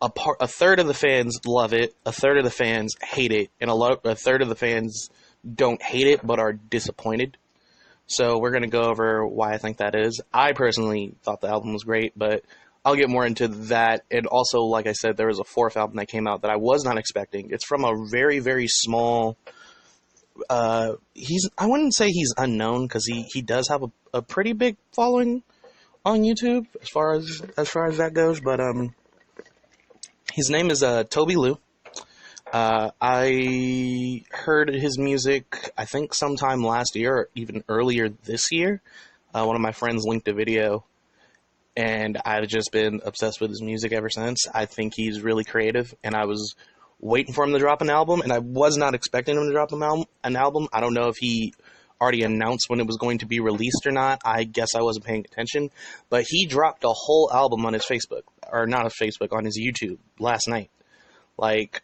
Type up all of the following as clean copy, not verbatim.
a third of the fans love it, a third of the fans hate it, and a third of the fans don't hate it but are disappointed. So we're going to go over why I think that is. I personally thought the album was great, but I'll get more into that. And also, like I said, there was a fourth album that came out that I was not expecting. It's from a very, very small... I wouldn't say he's unknown, because he does have a pretty big following on YouTube as far as that goes, but his name is Tobi Lou. I heard his music, I think sometime last year or even earlier this year. One of my friends linked a video, and I've just been obsessed with his music ever since. I think he's really creative, and I was waiting for him to drop an album, and I was not expecting him to drop an album. I don't know if he already announced when it was going to be released or not. I guess I wasn't paying attention, but he dropped a whole album on his Facebook, or not on Facebook, on his YouTube last night. Like,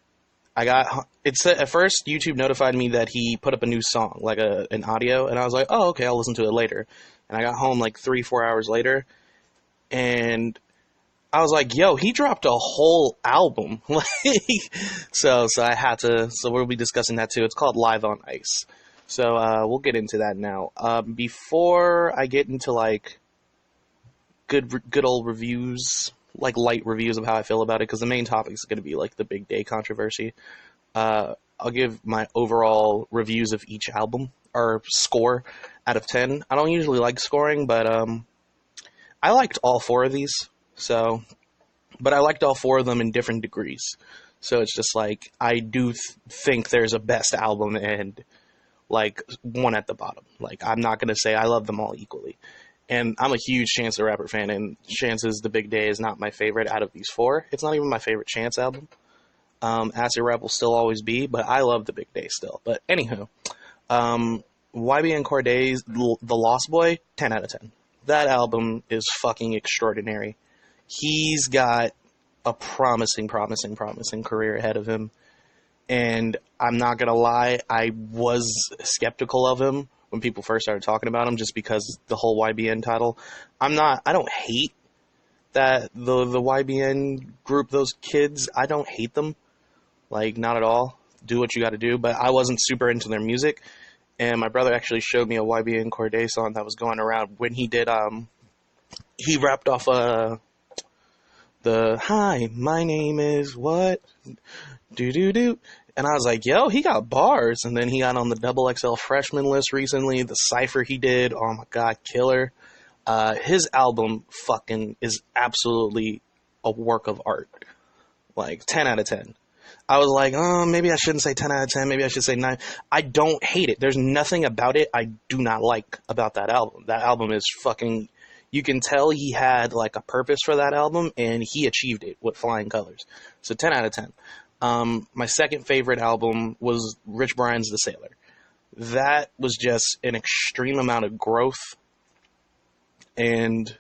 at first YouTube notified me that he put up a new song, like an audio, and I was like, oh, okay, I'll listen to it later. And I got home like 3-4 hours later, and I was like, yo, he dropped a whole album. So I had to, so we'll be discussing that too. It's called Live on Ice. So we'll get into that now. Before I get into like good old reviews, like light reviews of how I feel about it, because the main topic is going to be like the big day controversy. I'll give my overall reviews of each album, or score, out of 10. I don't usually like scoring, but I liked all 4 of these. So, but I liked all 4 of them in different degrees. So it's just like, I do think there's a best album and like one at the bottom. Like, I'm not going to say I love them all equally. And I'm a huge Chance the Rapper fan, and Chance's The Big Day is not my favorite out of these 4. It's not even my favorite Chance album. Acid Rap will still always be, but I love The Big Day still. But anywho, YBN Cordae's The Lost Boy, 10 out of 10. That album is fucking extraordinary. He's got a promising career ahead of him. And I'm not going to lie, I was skeptical of him when people first started talking about him, just because the whole YBN title. I don't hate that the YBN group, those kids, I don't hate them. Like, not at all. Do what you got to do. But I wasn't super into their music. And my brother actually showed me a YBN Cordae song that was going around when he did, he rapped off, the, hi, my name is what? Do. And I was like, yo, he got bars. And then he got on the XXL freshman list recently. The cypher he did, oh my god, killer. His album fucking is absolutely a work of art. Like, 10 out of 10. I was like, oh, maybe I shouldn't say 10 out of 10. Maybe I should say 9. I don't hate it. There's nothing about it I do not like about that album. That album is fucking... You can tell he had, like, a purpose for that album, and he achieved it with flying colors. So 10 out of 10. My second favorite album was Rich Brian's The Sailor. That was just an extreme amount of growth, and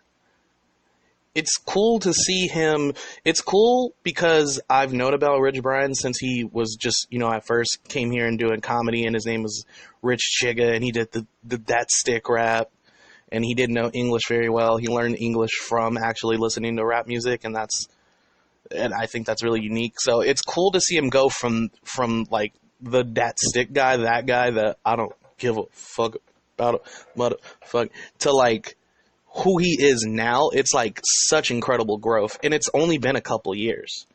it's cool to see him. It's cool because I've known about Rich Brian since he was just, at first came here and doing comedy, and his name was Rich Chigga, and he did that stick rap, and he didn't know English very well. He learned English from actually listening to rap music, and I think that's really unique. So it's cool to see him go from like that stick guy, that guy that I don't give a fuck about, motherfucker, to like who he is now. It's like such incredible growth, and it's only been a couple years.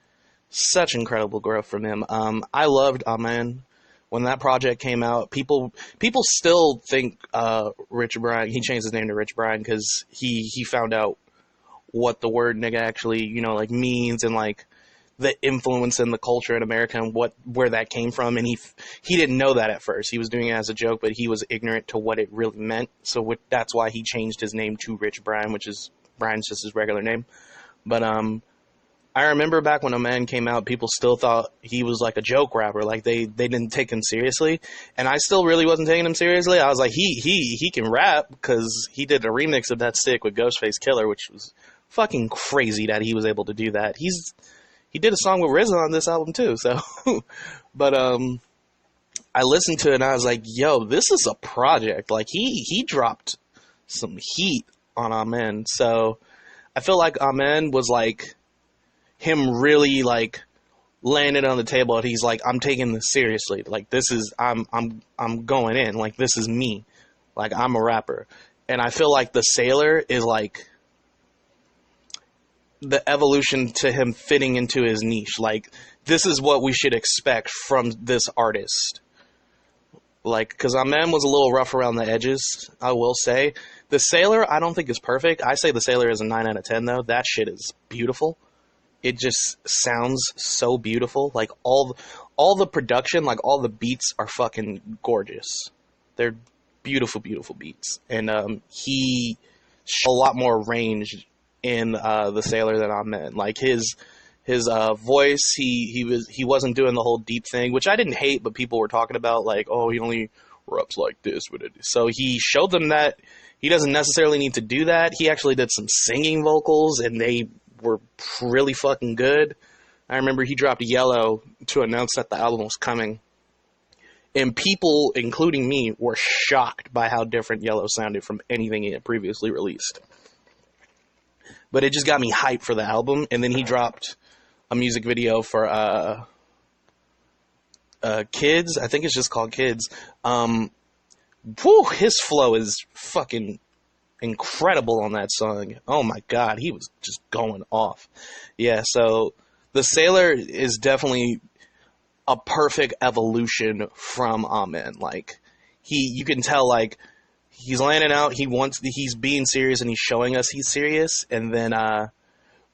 Such incredible growth from him. I loved Amen. When that project came out, people still think Rich Brian, he changed his name to Rich Brian because he found out what the word nigga actually, like means, and like the influence in the culture in America and where that came from. And he didn't know that at first. He was doing it as a joke, but he was ignorant to what it really meant. So that's why he changed his name to Rich Brian, which is Brian's just his regular name. But I remember back when Amen came out, people still thought he was like a joke rapper. Like they didn't take him seriously, and I still really wasn't taking him seriously. I was like, he can rap because he did a remix of that stick with Ghostface Killer, which was fucking crazy that he was able to do that. He did a song with RZA on this album too. So, but I listened to it and I was like, yo, this is a project. Like he dropped some heat on Amen. So I feel like Amen was like him really like laying it on the table, and he's like, I'm taking this seriously. Like, this is, I'm going in. Like, this is me. Like, I'm a rapper. And I feel like the Sailor is like the evolution to him fitting into his niche. Like, this is what we should expect from this artist. Like, because Amen was a little rough around the edges, I will say. The Sailor, I don't think is perfect. I say the Sailor is a 9 out of 10, though. That shit is beautiful. It just sounds so beautiful. Like, all the production, like, all the beats are fucking gorgeous. They're beautiful, beautiful beats. And he showed a lot more range in the Sailor than Amen. Like, his voice, he wasn't doing the whole deep thing, which I didn't hate, but people were talking about, like, oh, he only raps like this. So he showed them that he doesn't necessarily need to do that. He actually did some singing vocals, and they were really fucking good. I remember he dropped Yellow to announce that the album was coming, and people, including me, were shocked by how different Yellow sounded from anything he had previously released. But it just got me hyped for the album, and then he dropped a music video for Kids. I think it's just called Kids. His flow is fucking incredible on that song. Oh my god, he was just going off. Yeah, so the Sailor is definitely a perfect evolution from Amen. Like, you can tell, like, he's landing out, he's being serious, and he's showing us he's serious. And then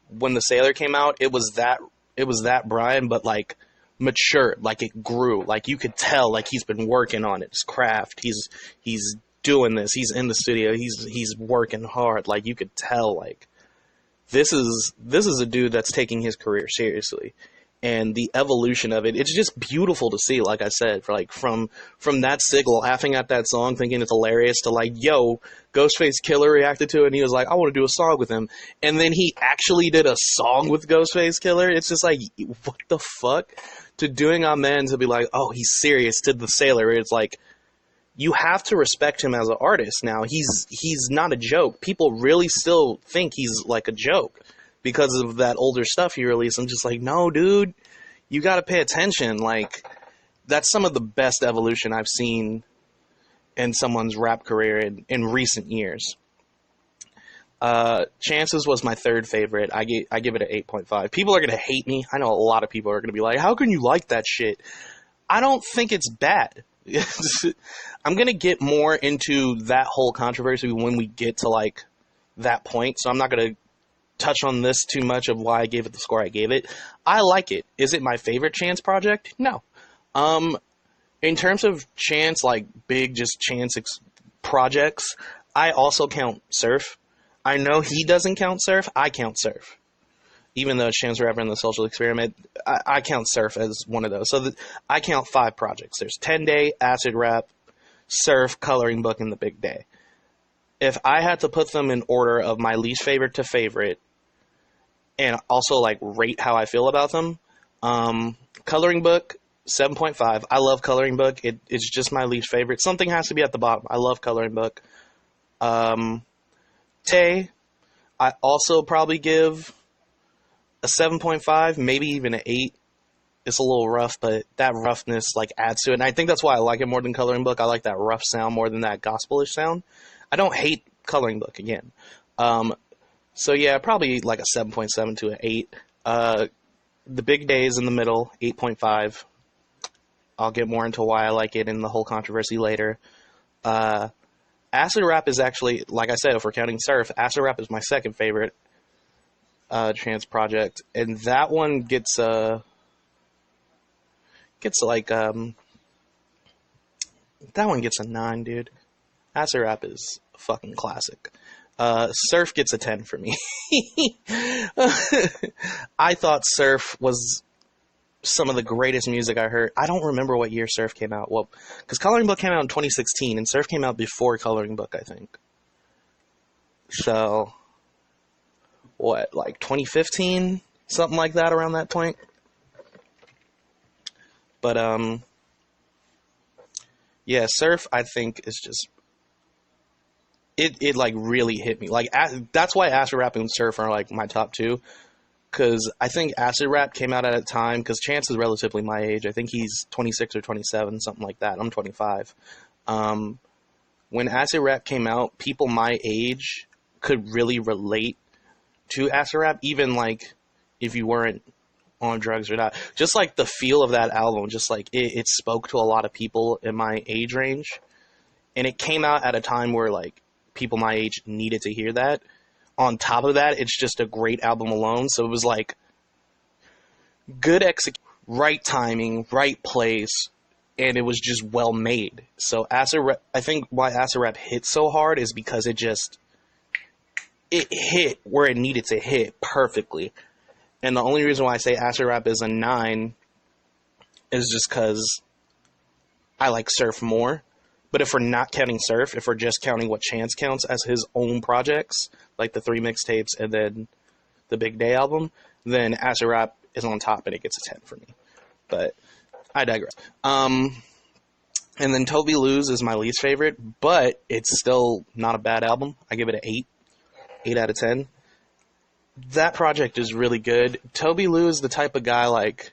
when the Sailor came out, it was that Brian, but like mature. Like, it grew. Like, you could tell, like, he's been working on it, his craft. He's doing this. He's in the studio. He's working hard. Like, you could tell, like, this is a dude that's taking his career seriously. And the evolution of it, it's just beautiful to see. Like I said, for like from that single, laughing at that song, thinking it's hilarious, to like, yo, Ghostface Killer reacted to it, and he was like, I want to do a song with him. And then he actually did a song with Ghostface Killer. It's just like, what the fuck? To doing Amen, to be like, oh, he's serious, to the Sailor, it's like, you have to respect him as an artist now. He's not a joke. People really still think he's like a joke because of that older stuff he released. I'm just like, no, dude, you got to pay attention. Like, that's some of the best evolution I've seen in someone's rap career in recent years. Chances was my third favorite. I give it an 8.5. People are going to hate me. I know a lot of people are going to be like, how can you like that shit? I don't think it's bad. I'm going to get more into that whole controversy when we get to like that point. So I'm not going to touch on this too much of why I gave it the score I gave it. I like it. Is it my favorite Chance project? No. In terms of Chance, like big just Chance projects, I also count Surf. I know he doesn't count Surf. I count Surf. Even though Chance the Rapper in the Social Experiment, I count Surf as one of those. So I count 5 projects. There's 10 Day, Acid Rap, Surf, Coloring Book, and The Big Day. If I had to put them in order of my least favorite to favorite, and also like rate how I feel about them, Coloring Book, 7.5. I love Coloring Book. It's just my least favorite. Something has to be at the bottom. I love Coloring Book. Tay, I also probably give a 7.5, maybe even an 8. It's a little rough, but that roughness like adds to it. And I think that's why I like it more than Coloring Book. I like that rough sound more than that gospelish sound. I don't hate Coloring Book again. So yeah, probably like a 7.7 to an 8. The Big Day is in the middle, 8.5. I'll get more into why I like it in the whole controversy later. Acid Rap is actually, like I said, if we're counting Surf, Acid Rap is my second favorite Chance project, and that one gets like that one gets a 9, dude. Acid Rap is a fucking classic. Surf gets a 10 for me. I thought Surf was some of the greatest music I heard. I don't remember what year Surf came out. Well, because Coloring Book came out in 2016, and Surf came out before Coloring Book, I think. So, what, like 2015? Something like that, around that point. But, yeah, Surf, I think, is just... It like, really hit me. Like, that's why Acid Rap and Surf are, like, my top 2. because I think acid rap came out at a time, because Chance is relatively my age. I think he's 26 or 27, something like that. I'm 25. When acid rap came out, people my age could really relate to acid rap, even like if you weren't on drugs or not. Just like the feel of that album, just like it spoke to a lot of people in my age range, and it came out at a time where like people my age needed to hear that. On top of that, it's just a great album alone. So it was like good execution, right timing, right place, and it was just well made. So acid rap, I think why acid rap hit so hard is because it hit where it needed to hit perfectly. And the only reason why I say acid rap is a 9 is just because I like Surf more. But if we're not counting Surf, if we're just counting what Chance counts as his own projects, like the 3 mixtapes and then the Big Day album, then acid rap is on top and it gets a 10 for me. But I digress. And then Tobi Lou's is my least favorite, but it's still not a bad album. I give it an 8 out of 10. That project is really good. Tobi Lou is the type of guy, like,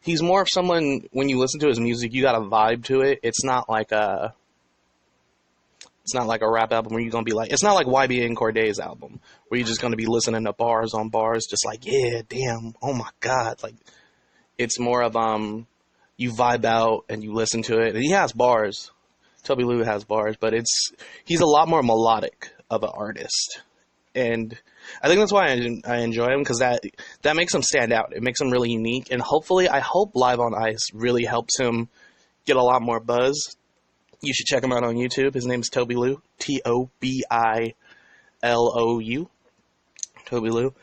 he's more of someone, when you listen to his music, you got a vibe to it. It's not like a rap album where you're going to be like, it's not like YBA and Cordae-'s album, where you're just going to be listening to bars on bars, just like, yeah, damn, oh my God. Like, it's more of, you vibe out and you listen to it. And he has bars. Tobi Lou has bars, but he's a lot more melodic of an artist. And I think that's why I enjoy him, because that makes him stand out. It makes him really unique. And hopefully, I hope Live on Ice really helps him get a lot more buzz. You should check him out on YouTube. His name is Tobi Lou. Tobilou. Tobi Lou.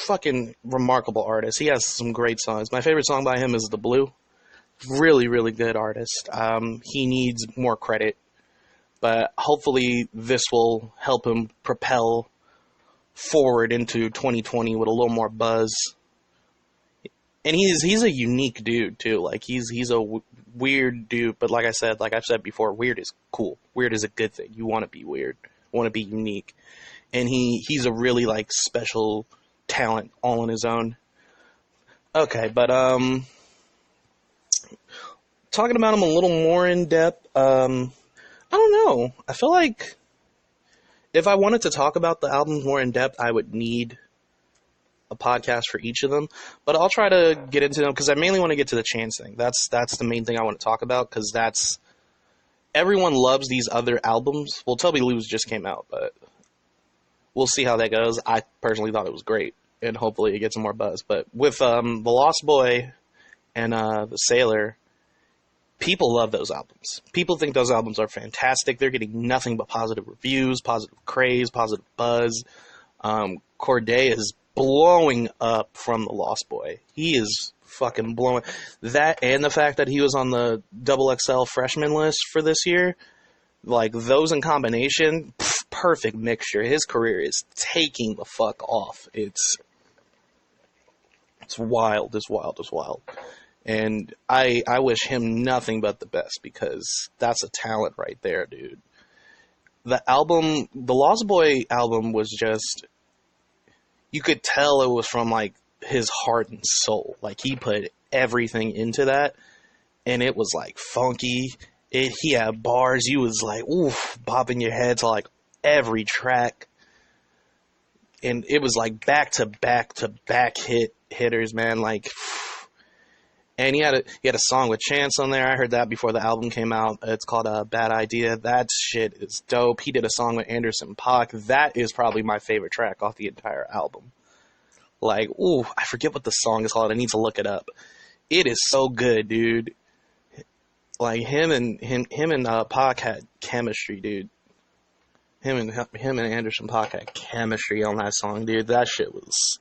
Fucking remarkable artist. He has some great songs. My favorite song by him is The Blue. Really, really good artist. He needs more credit. But hopefully this will help him propel forward into 2020 with a little more buzz. And he's a unique dude too. Like he's a weird dude, but like I've said before, weird is cool. Weird is a good thing. You want to be weird, want to be unique. And he's a really like special talent all on his own. Okay, but talking about him a little more in depth, I don't know. I feel like if I wanted to talk about the albums more in depth, I would need a podcast for each of them. But I'll try to get into them because I mainly want to get to the Chance thing. That's the main thing I want to talk about, because everyone loves these other albums. Well, Tobi Lou's just came out, but we'll see how that goes. I personally thought it was great, and hopefully it gets some more buzz. But with The Lost Boy and The Sailor, people love those albums. People think those albums are fantastic. They're getting nothing but positive reviews, positive craze, positive buzz. Cordae is blowing up from The Lost Boy. He is fucking blowing. That and the fact that he was on the XXL freshman list for this year, like those in combination, perfect mixture. His career is taking the fuck off. It's wild. It's wild. It's wild. And I wish him nothing but the best, because that's a talent right there, dude. The Lost Boy album was just, you could tell it was from like his heart and soul. Like he put everything into that, and it was like funky. He had bars. You was like, oof, bobbing your head to like every track. And it was like back to back hitters, man. Like, and he had a song with Chance on there. I heard that before the album came out. It's called Bad Idea. That shit is dope. He did a song with Anderson .Paak. That is probably my favorite track off the entire album. Like, ooh, I forget what the song is called. I need to look it up. It is so good, dude. Like him and Paak had chemistry, dude. Him and Anderson .Paak had chemistry on that song, dude. That shit was,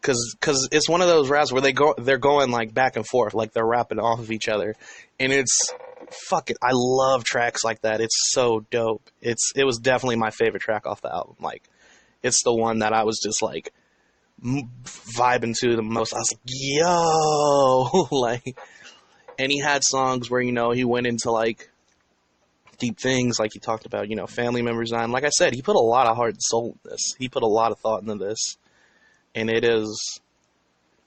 cause it's one of those raps where they're going like back and forth, like they're rapping off of each other, and it's fucking. I love tracks like that. It's so dope. It was definitely my favorite track off the album. Like, it's the one that I was just like vibing to the most. I was like, yo, like, and he had songs where, you know, he went into like deep things, like he talked about, you know, family members dying. Like I said, he put a lot of heart and soul in this. He put a lot of thought into this. and it is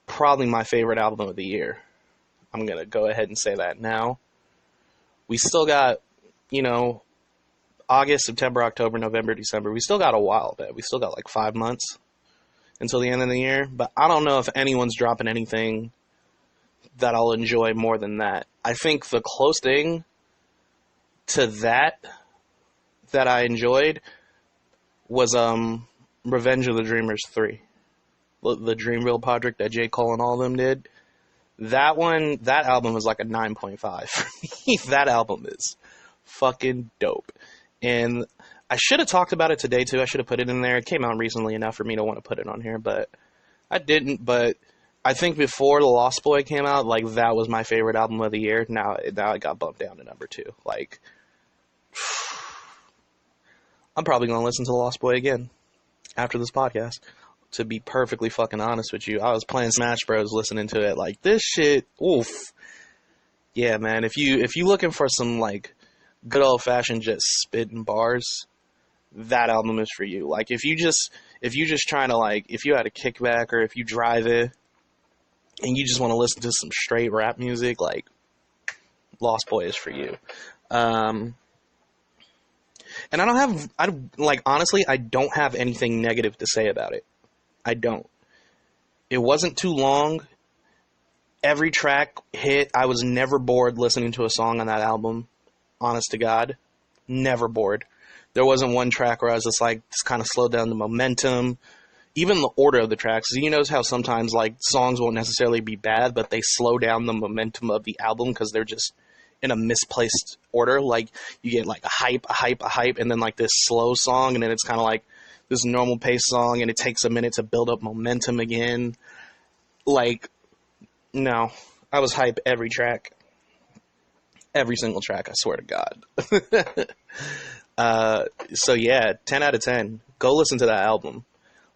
probably my favorite album of the year. I'm going to go ahead and say that now. We still got, August, September, October, November, December. We still got a while, but we still got like 5 months until the end of the year. But I don't know if anyone's dropping anything that I'll enjoy more than that. I think the close thing to that I enjoyed was Revenge of the Dreamers 3. The Dreamville project that J. Cole and all of them did. That album was like a 9.5 for me. That album is fucking dope. And I should have talked about it today too. I should have put it in there. It came out recently enough for me to want to put it on here, but I didn't. But I think before The Lost Boy came out, like, that was my favorite album of the year. Now it got bumped down to number 2. Like, I'm probably going to listen to The Lost Boy again after this podcast. To be perfectly fucking honest with you, I was playing Smash Bros. Listening to it. Like, this shit, oof. Yeah, man, if you looking for some, like, good old-fashioned just spitting bars, that album is for you. Like, if you just trying to, like, if you had a kickback or if you drive it and you just want to listen to some straight rap music, like, Lost Boy is for you. And honestly, I don't have anything negative to say about it. I don't. It wasn't too long. Every track hit. I was never bored listening to a song on that album. Honest to God. Never bored. There wasn't one track where I was just like, this kind of slowed down the momentum. Even the order of the tracks. You know how sometimes, like, songs won't necessarily be bad, but they slow down the momentum of the album because they're just in a misplaced order. Like, you get, like, a hype, and then, like, this slow song, and then it's kind of like this normal pace song, and it takes a minute to build up momentum again. Like, no. I was hype every track. Every single track, I swear to God. So yeah, 10 out of 10. Go listen to that album.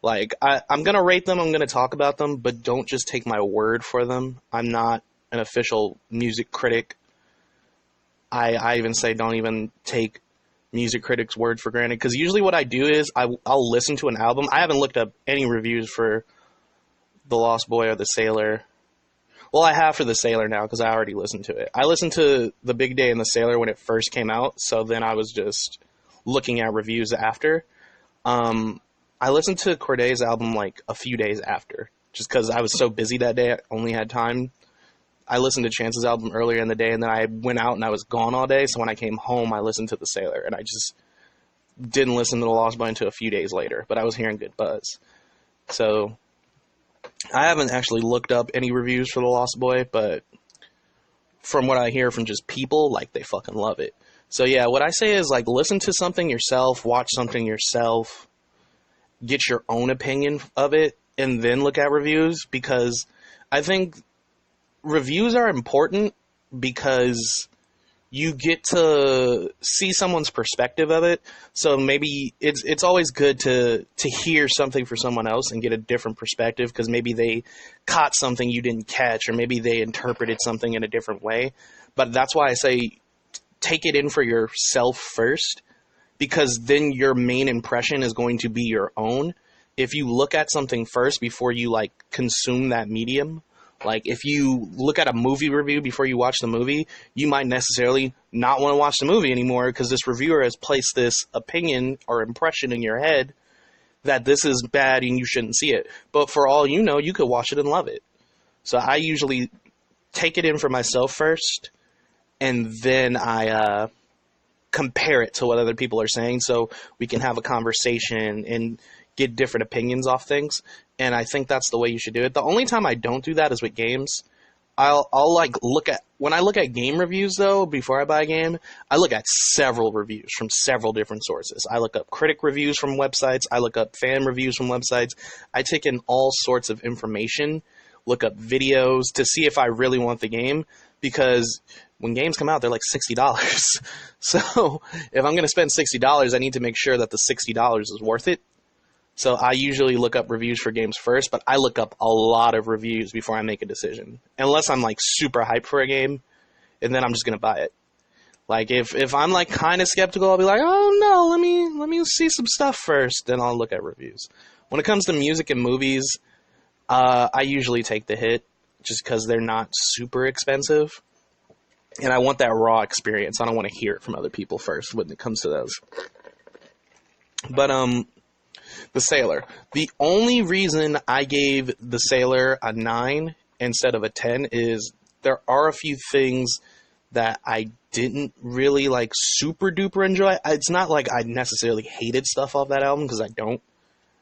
Like, I'm going to rate them, I'm going to talk about them, but don't just take my word for them. I'm not an official music critic. I even say don't even take music critics' word for granted, because usually what I do is I'll listen to an album. I haven't looked up any reviews for The Lost Boy or The Sailor. Well, I have for The Sailor now, because I already listened to it. I listened to The Big Day and The Sailor when it first came out, so then I was just looking at reviews after. I listened to Cordae-The's album like a few days after, just because I was so busy that day, I only had time. I listened to Chance's album earlier in the day, and then I went out and I was gone all day, so when I came home, I listened to The Sailor, and I just didn't listen to The Lost Boy until a few days later, but I was hearing good buzz. So I haven't actually looked up any reviews for The Lost Boy, but from what I hear from just people, like, they fucking love it. So yeah, what I say is, like, listen to something yourself, watch something yourself, get your own opinion of it, and then look at reviews, because I think reviews are important because you get to see someone's perspective of it. So maybe it's always good to hear something for someone else and get a different perspective, because maybe they caught something you didn't catch, or maybe they interpreted something in a different way. But that's why I say take it in for yourself first, because then your main impression is going to be your own. If you look at something first before you, like, consume that medium, like, if you look at a movie review before you watch the movie, you might necessarily not want to watch the movie anymore because this reviewer has placed this opinion or impression in your head that this is bad and you shouldn't see it. But for all you know, you could watch it and love it. So I usually take it in for myself first, and then I compare it to what other people are saying so we can have a conversation and get different opinions off things. And I think that's the way you should do it. The only time I don't do that is with games. I'll like when I look at game reviews though, before I buy a game, I look at several reviews from several different sources. I look up critic reviews from websites. I look up fan reviews from websites. I take in all sorts of information, look up videos to see if I really want the game, because when games come out, they're like $60. So if I'm going to spend $60, I need to make sure that the $60 is worth it. So I usually look up reviews for games first, but I look up a lot of reviews before I make a decision. Unless I'm, like, super hyped for a game, and then I'm just going to buy it. Like, if I'm, like, kind of skeptical, I'll be like, oh, no, let me see some stuff first, then I'll look at reviews. When it comes to music and movies, I usually take the hit just because they're not super expensive. And I want that raw experience. I don't want to hear it from other people first when it comes to those. But, the Sailor. The only reason I gave the Sailor a 9 instead of a 10 is there are a few things that I didn't really, like, super duper enjoy. It's not like I necessarily hated stuff off that album, because I don't.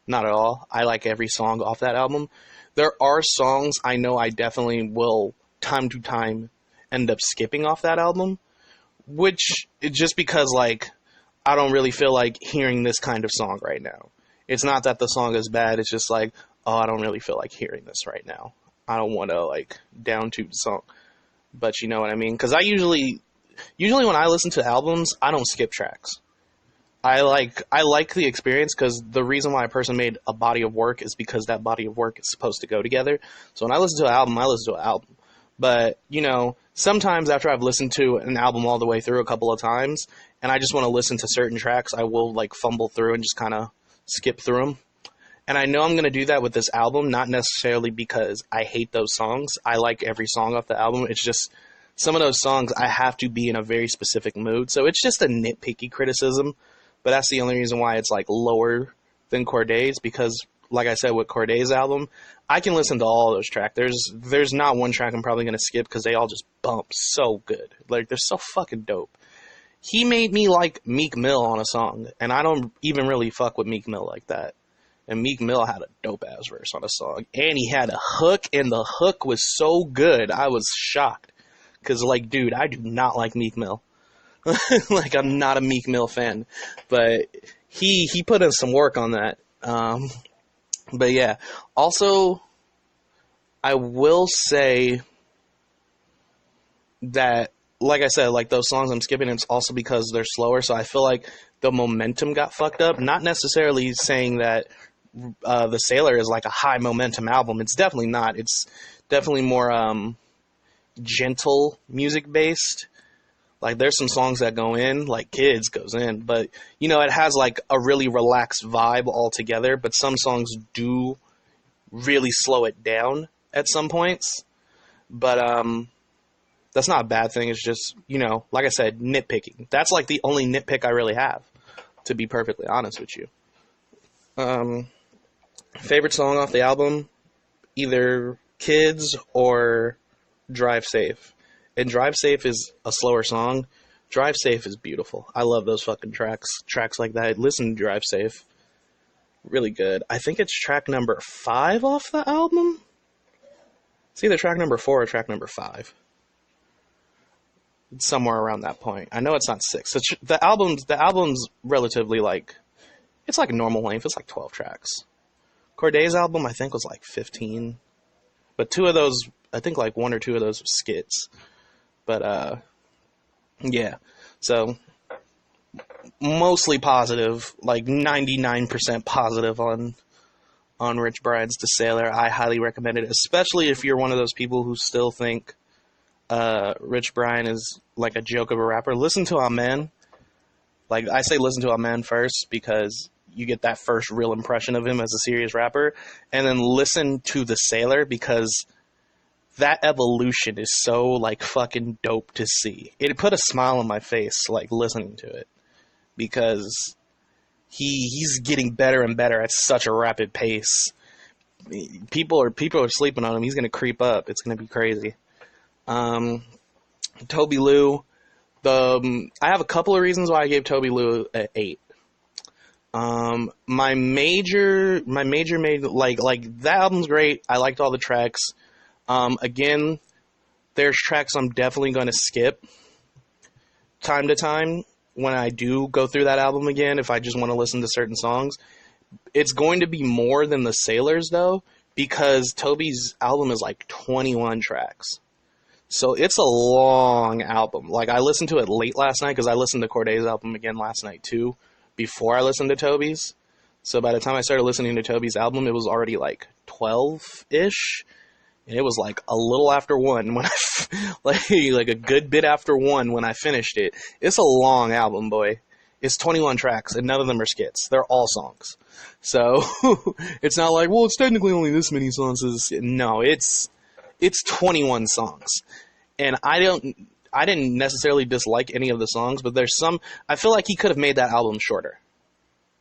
Not at all. I like every song off that album. There are songs I know I definitely will, time to time, end up skipping off that album, which just because, like, I don't really feel like hearing this kind of song right now. It's not that the song is bad, it's just like, oh, I don't really feel like hearing this right now. I don't want to, like, down-tune the song. But you know what I mean? Because I usually when I listen to albums, I don't skip tracks. I like the experience, because the reason why a person made a body of work is because that body of work is supposed to go together. So when I listen to an album, I listen to an album. But, you know, sometimes after I've listened to an album all the way through a couple of times, and I just want to listen to certain tracks, I will, like, fumble through and just kind of skip through them. And I know I'm going to do that with this album, not necessarily because I hate those songs. I like every song off the album. It's just some of those songs I have to be in a very specific mood. So it's just a nitpicky criticism. But that's the only reason why it's, like, lower than Cordae's, because, like I said, with Cordae's album, I can listen to all those tracks. There's not one track I'm probably going to skip, because they all just bump so good. Like, they're so fucking dope. He made me like Meek Mill on a song, and I don't even really fuck with Meek Mill like that. And Meek Mill had a dope-ass verse on a song, and he had a hook, and the hook was so good, I was shocked. Because, like, dude, I do not like Meek Mill. Like, I'm not a Meek Mill fan, but he put in some work on that. But yeah, also, I will say that, like I said, like, those songs I'm skipping, it's also because they're slower, so I feel like the momentum got fucked up. Not necessarily saying that the Sailor is like a high momentum album. It's definitely not. It's definitely more gentle music based. Like, there's some songs that go in, like Kids goes in, but, you know, it has, like, a really relaxed vibe altogether, but some songs do really slow it down at some points. But, that's not a bad thing. It's just, you know, like I said, nitpicking. That's, like, the only nitpick I really have, to be perfectly honest with you. Favorite song off the album? Either Kids or Drive Safe. And Drive Safe is a slower song. Drive Safe is beautiful. I love those fucking tracks. Tracks like that. Listen to Drive Safe. Really good. I think it's track number 5 off the album? It's either track number 4 or track number 5. It's somewhere around that point. I know it's not 6. So the album's relatively, like, it's like a normal length. It's like 12 tracks. Cordae's album, I think, was like 15. But 2 of those, I think, like 1 or 2 of those were skits. But, yeah. So, mostly positive, like 99% positive on Rich Brian's The Sailor. I highly recommend it, especially if you're one of those people who still think Rich Brian is like a joke of a rapper. Listen to Amen. Like, I say listen to Amen first, because you get that first real impression of him as a serious rapper, and then listen to The Sailor, because that evolution is so, like, fucking dope to see. It put a smile on my face, like, listening to it, because he's getting better and better at such a rapid pace. People are sleeping on him. He's gonna creep up. It's gonna be crazy. Tobi Lou. I have a couple of reasons why I gave Tobi Lou an 8. My major like that album's great. I liked all the tracks. Again, there's tracks I'm definitely going to skip time to time when I do go through that album again, if I just want to listen to certain songs. It's going to be more than the Sailor's, though, because Tobi's album is like 21 tracks. So it's a long album. Like, I listened to it late last night, because I listened to Cordae's album again last night, too, before I listened to Tobi's. So by the time I started listening to Tobi's album, it was already like 12-ish. And it was like a little after 1 when like a good bit after 1 when I finished it. It's a long album, boy. It's 21 tracks, and none of them are skits. They're all songs. So it's not like, well, it's technically only this many songs. No, it's 21 songs. And I didn't necessarily dislike any of the songs, but there's some, I feel like he could have made that album shorter.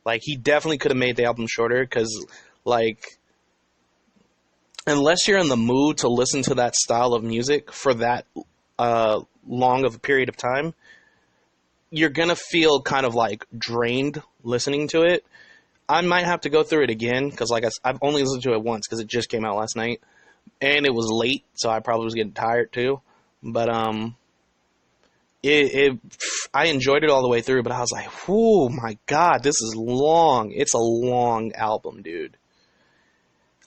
Like, he definitely could have made the album shorter, because, like, unless you're in the mood to listen to that style of music for that long of a period of time, you're going to feel kind of, like, drained listening to it. I might have to go through it again, because, like, I've only listened to it once, because it just came out last night, and it was late, so I probably was getting tired, too. But, I enjoyed it all the way through, but I was like, oh my god, this is long. It's a long album, dude.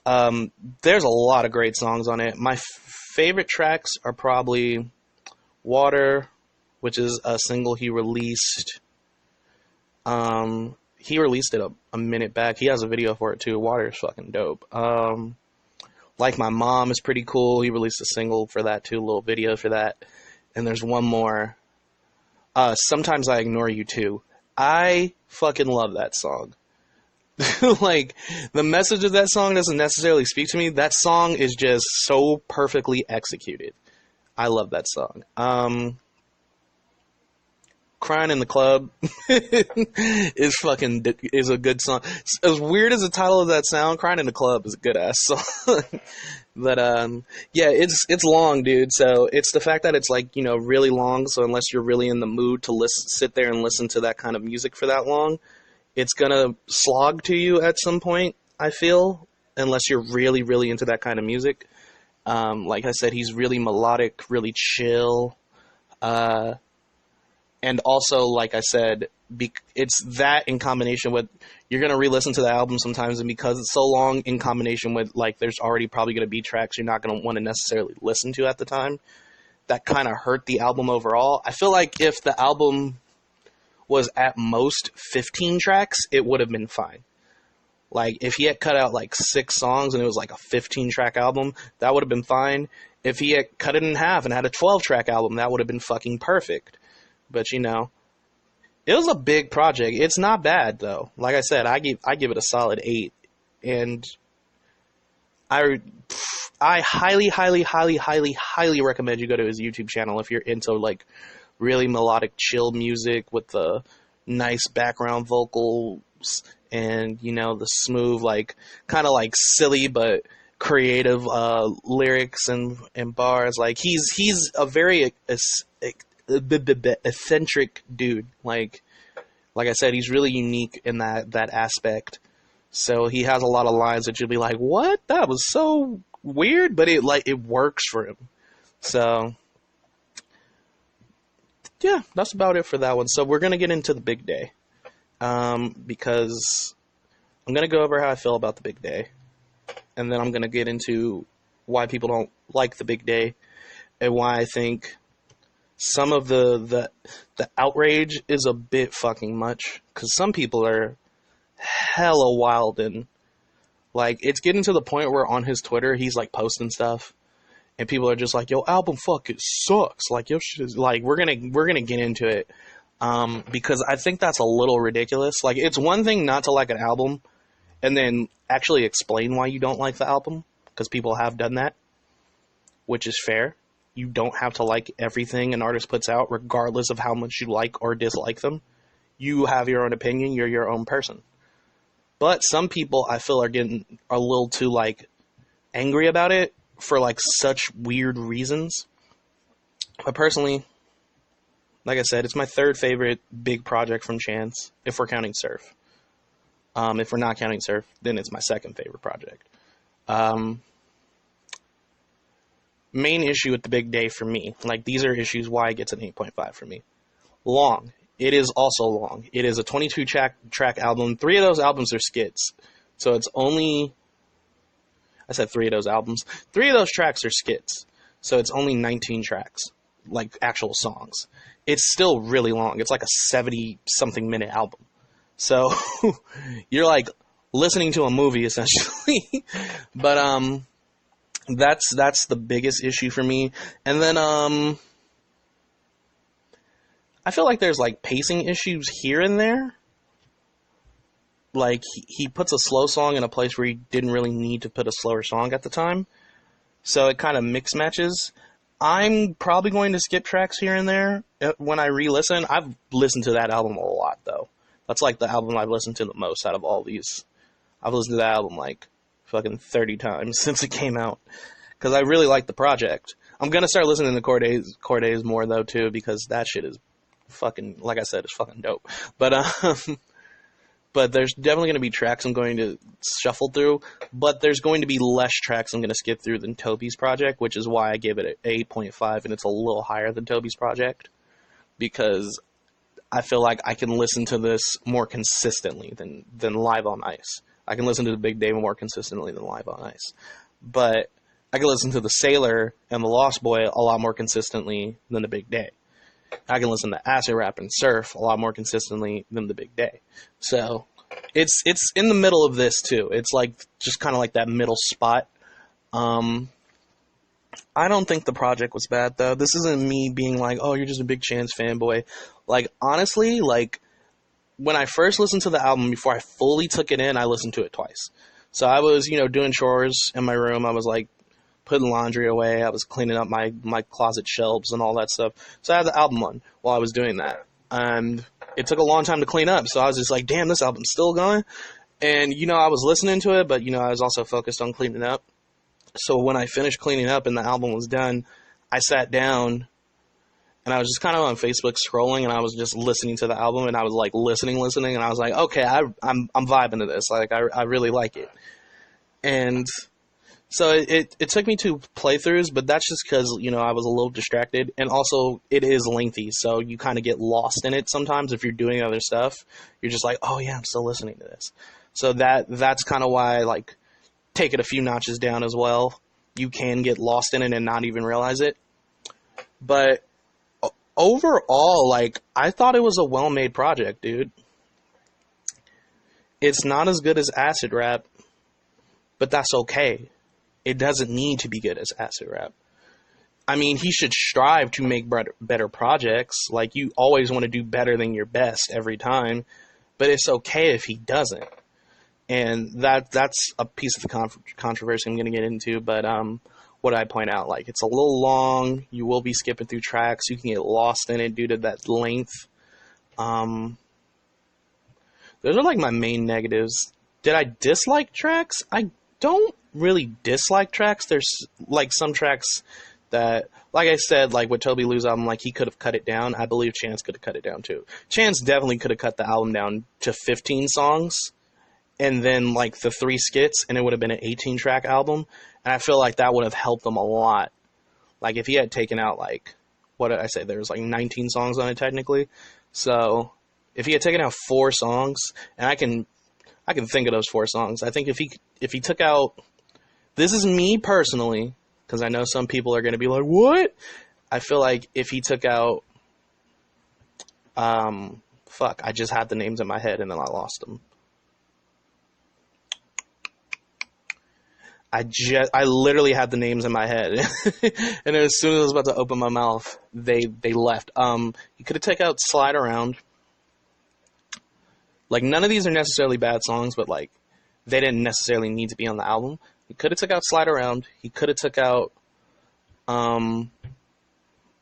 There's a lot of great songs on it. My favorite tracks are probably Water, which is a single he released. He released it a minute back. He has a video for it too. Water is fucking dope. Like My Mom is pretty cool. He released a single for that too, a little video for that. And there's one more. Sometimes I Ignore You Too. I fucking love that song. Like, the message of that song doesn't necessarily speak to me. That song is just so perfectly executed. I love that song. Crying in the Club is a good song. As weird as the title of that sound, Crying in the Club is a good ass song. But yeah, it's long, dude. So it's the fact that it's, like, you know, really long. So unless you're really in the mood to sit there and listen to that kind of music for that long, it's gonna slog to you at some point, I feel, unless you're really, really into that kind of music. Like I said, he's really melodic, really chill. And also, like I said, it's that in combination with, you're going to re-listen to the album sometimes, and because it's so long, in combination with, like, there's already probably going to be tracks you're not going to want to necessarily listen to at the time, that kind of hurt the album overall. I feel like if the album was at most 15 tracks, it would have been fine. Like, if he had cut out, like, 6 songs and it was, like, a 15-track album, that would have been fine. If he had cut it in half and had a 12-track album, that would have been fucking perfect. But, you know, it was a big project. It's not bad, though. Like I said, I give it a solid 8. And I highly, highly, highly, highly, highly recommend you go to his YouTube channel if you're into, like, really melodic, chill music with the nice background vocals and, you know, the smooth, like, kind of, like, silly but creative lyrics and bars. Like, he's a very eccentric dude. Like I said, he's really unique in that aspect. So he has a lot of lines that you'll be like, what? That was so weird, but it works for him. So yeah, that's about it for that one. So we're gonna get into the big day, because I'm gonna go over how I feel about the big day, and then I'm gonna get into why people don't like the big day, and why I think some of the outrage is a bit fucking much, because some people are hella wild, and, like, it's getting to the point where on his Twitter he's, like, posting stuff, and people are just like, yo, album fucking sucks. Like, yo, shit is, like, we're gonna get into it, because I think that's a little ridiculous. Like, it's one thing not to like an album and then actually explain why you don't like the album, because people have done that, which is fair. You don't have to like everything an artist puts out, regardless of how much you like or dislike them. You have your own opinion. You're your own person. But some people, I feel, are getting a little too, like, angry about it for, like, such weird reasons. But personally, like I said, it's my third favorite big project from Chance, if we're counting Surf. If we're not counting Surf, then it's my second favorite project. Main issue with the big day for me, like, these are issues why it gets an 8.5 for me. Long. It is also long. It is a 22 track album. 3 of those albums are skits. So it's only, I said 3 of those albums. 3 of those tracks are skits. So it's only 19 tracks, like, actual songs. It's still really long. It's like a 70-something minute album. So you're, like, listening to a movie, essentially. But, that's the biggest issue for me. And then, I I feel like there's like pacing issues here and there. Like he puts a slow song in a place where he didn't really need to put a slower song at the time. So it kind of mix matches. I'm probably going to skip tracks here and there when I re-listen. I've listened to that album a lot, though. That's like the album I've listened to the most out of all these. I've listened to that album like fucking 30 times since it came out. Because I really like the project. I'm going to start listening to Cordae-The's more, though, too, because that shit is fucking, like I said, it's fucking dope. But there's definitely going to be tracks I'm going to shuffle through, but there's going to be less tracks I'm going to skip through than Tobi's project, which is why I give it an 8.5, and it's a little higher than Tobi's project, because I feel like I can listen to this more consistently than Live on Ice. I can listen to The Big Day more consistently than Live on Ice. But I can listen to The Sailor and The Lost Boy a lot more consistently than The Big Day. I can listen to Acid Rap and Surf a lot more consistently than The Big Day. So it's in the middle of this too. It's like just kind of like that middle spot. I don't think the project was bad though. This isn't me being like, oh, you're just a big Chance fanboy. Like honestly, like when I first listened to the album before I fully took it in, I listened to it twice. So I was, doing chores in my room. I was like putting laundry away. I was cleaning up my closet shelves and all that stuff. So I had the album on while I was doing that. And it took a long time to clean up. So I was just like, damn, this album's still going. And, I was listening to it, but, I was also focused on cleaning up. So when I finished cleaning up and the album was done, I sat down and I was just kind of on Facebook scrolling and I was just listening to the album and I was like listening. And I was like, okay, I'm vibing to this. Like, I really like it. And so it took me 2 playthroughs, but that's just because, I was a little distracted. And also, it is lengthy, so you kind of get lost in it sometimes if you're doing other stuff. You're just like, oh, yeah, I'm still listening to this. So that's kind of why I, like, take it a few notches down as well. You can get lost in it and not even realize it. But overall, like, I thought it was a well-made project, dude. It's not as good as Acid Rap, but that's okay. It doesn't need to be good as Acid Rap. I mean, he should strive to make better projects. Like, you always want to do better than your best every time, but it's okay if he doesn't. And that's a piece of the controversy I'm going to get into, but what I point out, like, it's a little long. You will be skipping through tracks. You can get lost in it due to that length. Those are, like, my main negatives. Did I dislike tracks? I don't really dislike tracks. There's like some tracks that, like I said, like with Tobi Lu's album, like he could have cut it down. I believe Chance could have cut it down too. Chance definitely could have cut the album down to 15 songs and then like the 3 skits, and it would have been an 18-track album. And I feel like that would have helped them a lot. Like if he had taken out like, what did I say? There was like 19 songs on it technically. So if he had taken out 4 songs, and I can think of those 4 songs. I think if he took out, this is me personally, because I know some people are going to be like, what? I feel like if he took out, I just had the names in my head and then I lost them. I literally had the names in my head, and as soon as I was about to open my mouth, they left. He could have taken out Slide Around. Like, none of these are necessarily bad songs, but, like, they didn't necessarily need to be on the album. He could have took out Slide Around. He could have took out, I'm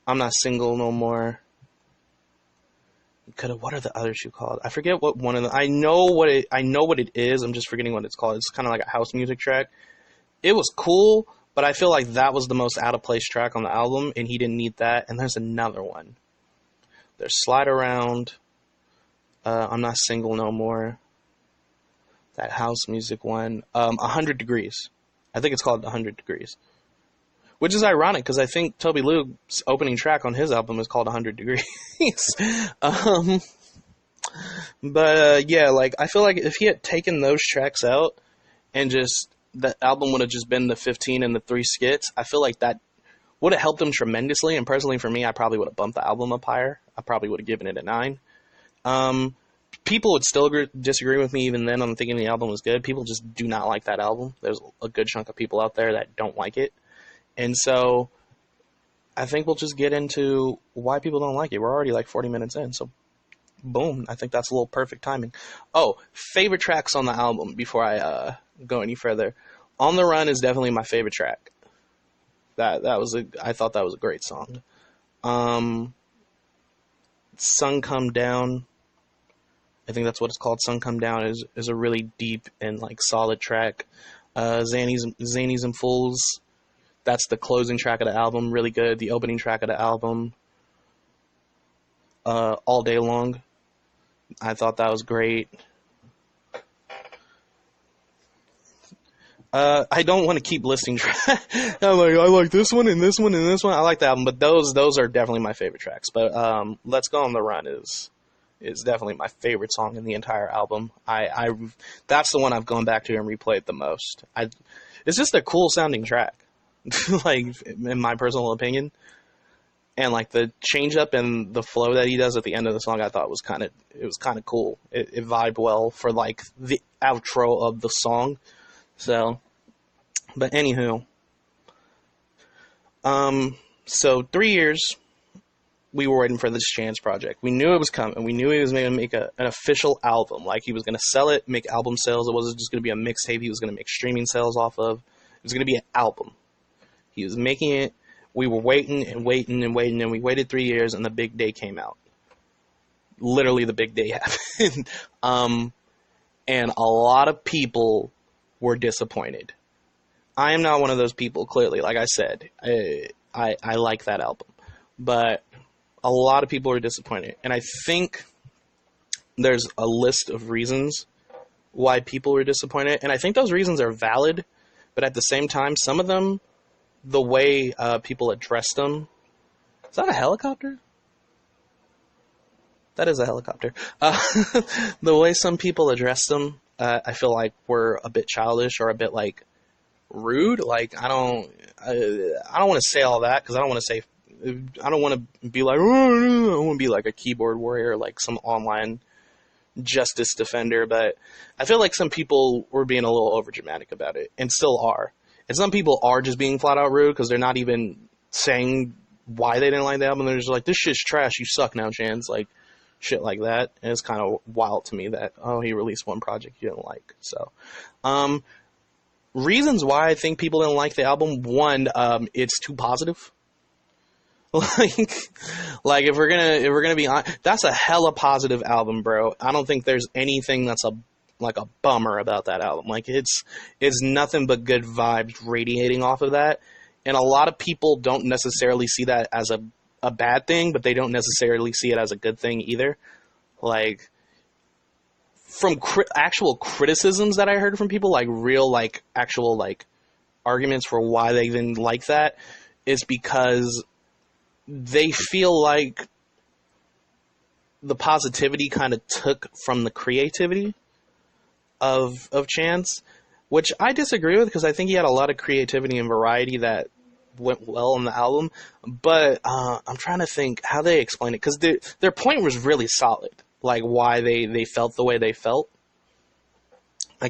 Not Single No More. He could have, what are the other 2 called? I forget what one of them, I know what it is. I'm just forgetting what it's called. It's kind of like a house music track. It was cool, but I feel like that was the most out-of-place track on the album, and he didn't need that. And there's another one. There's Slide Around. I'm Not Single No More. That house music one. 100 Degrees. I think it's called 100 Degrees. Which is ironic, because I think Tobi Lu's opening track on his album is called 100 Degrees. Yeah, like, I feel like if he had taken those tracks out, and just, the album would have just been the 15 and the 3 skits, I feel like that would have helped him tremendously, and personally for me, I probably would have bumped the album up higher. I probably would have given it a 9. People would still disagree with me even then on thinking the album was good. People just do not like that album. There's a good chunk of people out there that don't like it. And so I think we'll just get into why people don't like it. We're already like 40 minutes in, so boom. I think that's a little perfect timing. Oh, favorite tracks on the album before I go any further. On the Run is definitely my favorite track. I thought that was a great song. Sun Come Down, I think that's what it's called. Sun Come Down is a really deep and like solid track. Zanies and Fools, that's the closing track of the album, really good. The opening track of the album, All Day Long, I thought that was great. I don't want to keep listing tracks. I like this one and this one and this one. I like the album, but those are definitely my favorite tracks. But Let's Go on the Run is definitely my favorite song in the entire album. That's the one I've gone back to and replayed the most. It's just a cool sounding track, like in my personal opinion. And like the change up and the flow that he does at the end of the song, I thought was kind of cool. It vibed well for like the outro of the song. So, but anywho, so 3 years we were waiting for this Chance project. We knew it was coming. We knew he was going to make an official album. Like he was going to sell it, make album sales. It wasn't just going to be a mixtape. He was going to make streaming sales off of. It was going to be an album. He was making it. We were waiting and waiting and waiting, and we waited 3 years, and the big day came out. Literally, the big day happened. And a lot of people were disappointed. I am not one of those people, clearly. Like I said, I like that album. But a lot of people are disappointed. And I think there's a list of reasons why people were disappointed. And I think those reasons are valid. But at the same time, some of them, the way people addressed them... Is that a helicopter? That is a helicopter. The way some people addressed them, I feel like were a bit childish or a bit like rude. Like I don't want to say all that because I don't want to be like, oh, I don't want to be like a keyboard warrior, like some online justice defender. But I feel like some people were being a little overdramatic about it, and still are. And some people are just being flat out rude because they're not even saying why they didn't like the album. They're just like, this shit's trash. You suck now, Chance. Like. Shit like that. And it's kind of wild to me that, he released one project you didn't like. So, reasons why I think people didn't like the album. One, it's too positive. like if we're gonna be on, that's a hella positive album, bro. I don't think there's anything that's a bummer about that album. Like it's nothing but good vibes radiating off of that. And a lot of people don't necessarily see that as a bad thing, but they don't necessarily see it as a good thing either. Like from actual criticisms that I heard from people, like real, like actual, like arguments for why they didn't like that is because they feel like the positivity kind of took from the creativity of Chance, which I disagree with because I think he had a lot of creativity and variety that went well on the album, but I'm trying to think how they explain it because their point was really solid, like why they felt the way they felt. I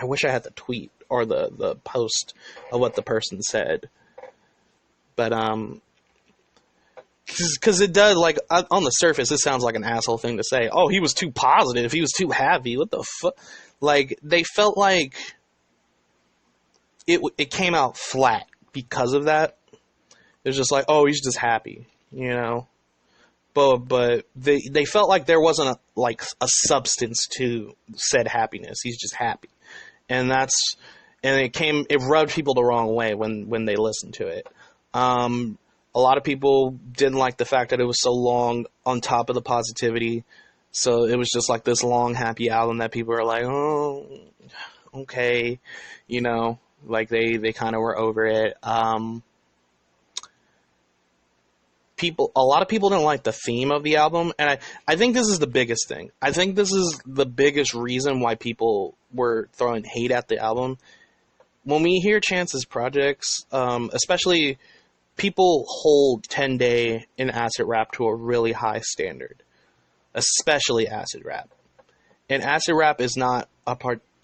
wish I had the tweet or the post of what the person said, but because it does, like on the surface it sounds like an asshole thing to say. Oh, he was too positive, he was too happy, what the fuck. Like they felt like it came out flat because of that. It's just like, oh, he's just happy, you know. But they felt like there wasn't a substance to said happiness. He's just happy, and it rubbed people the wrong way when they listened to it. A lot of people didn't like the fact that it was so long on top of the positivity. So it was just like this long happy album that people are like, oh, okay, you know. Like they kind of were over it. A lot of people didn't like the theme of the album, and I think this is the biggest thing. I think this is the biggest reason why people were throwing hate at the album. When we hear Chance's projects, especially people hold 10 Day and acid rap to a really high standard, especially acid rap. And acid rap is not a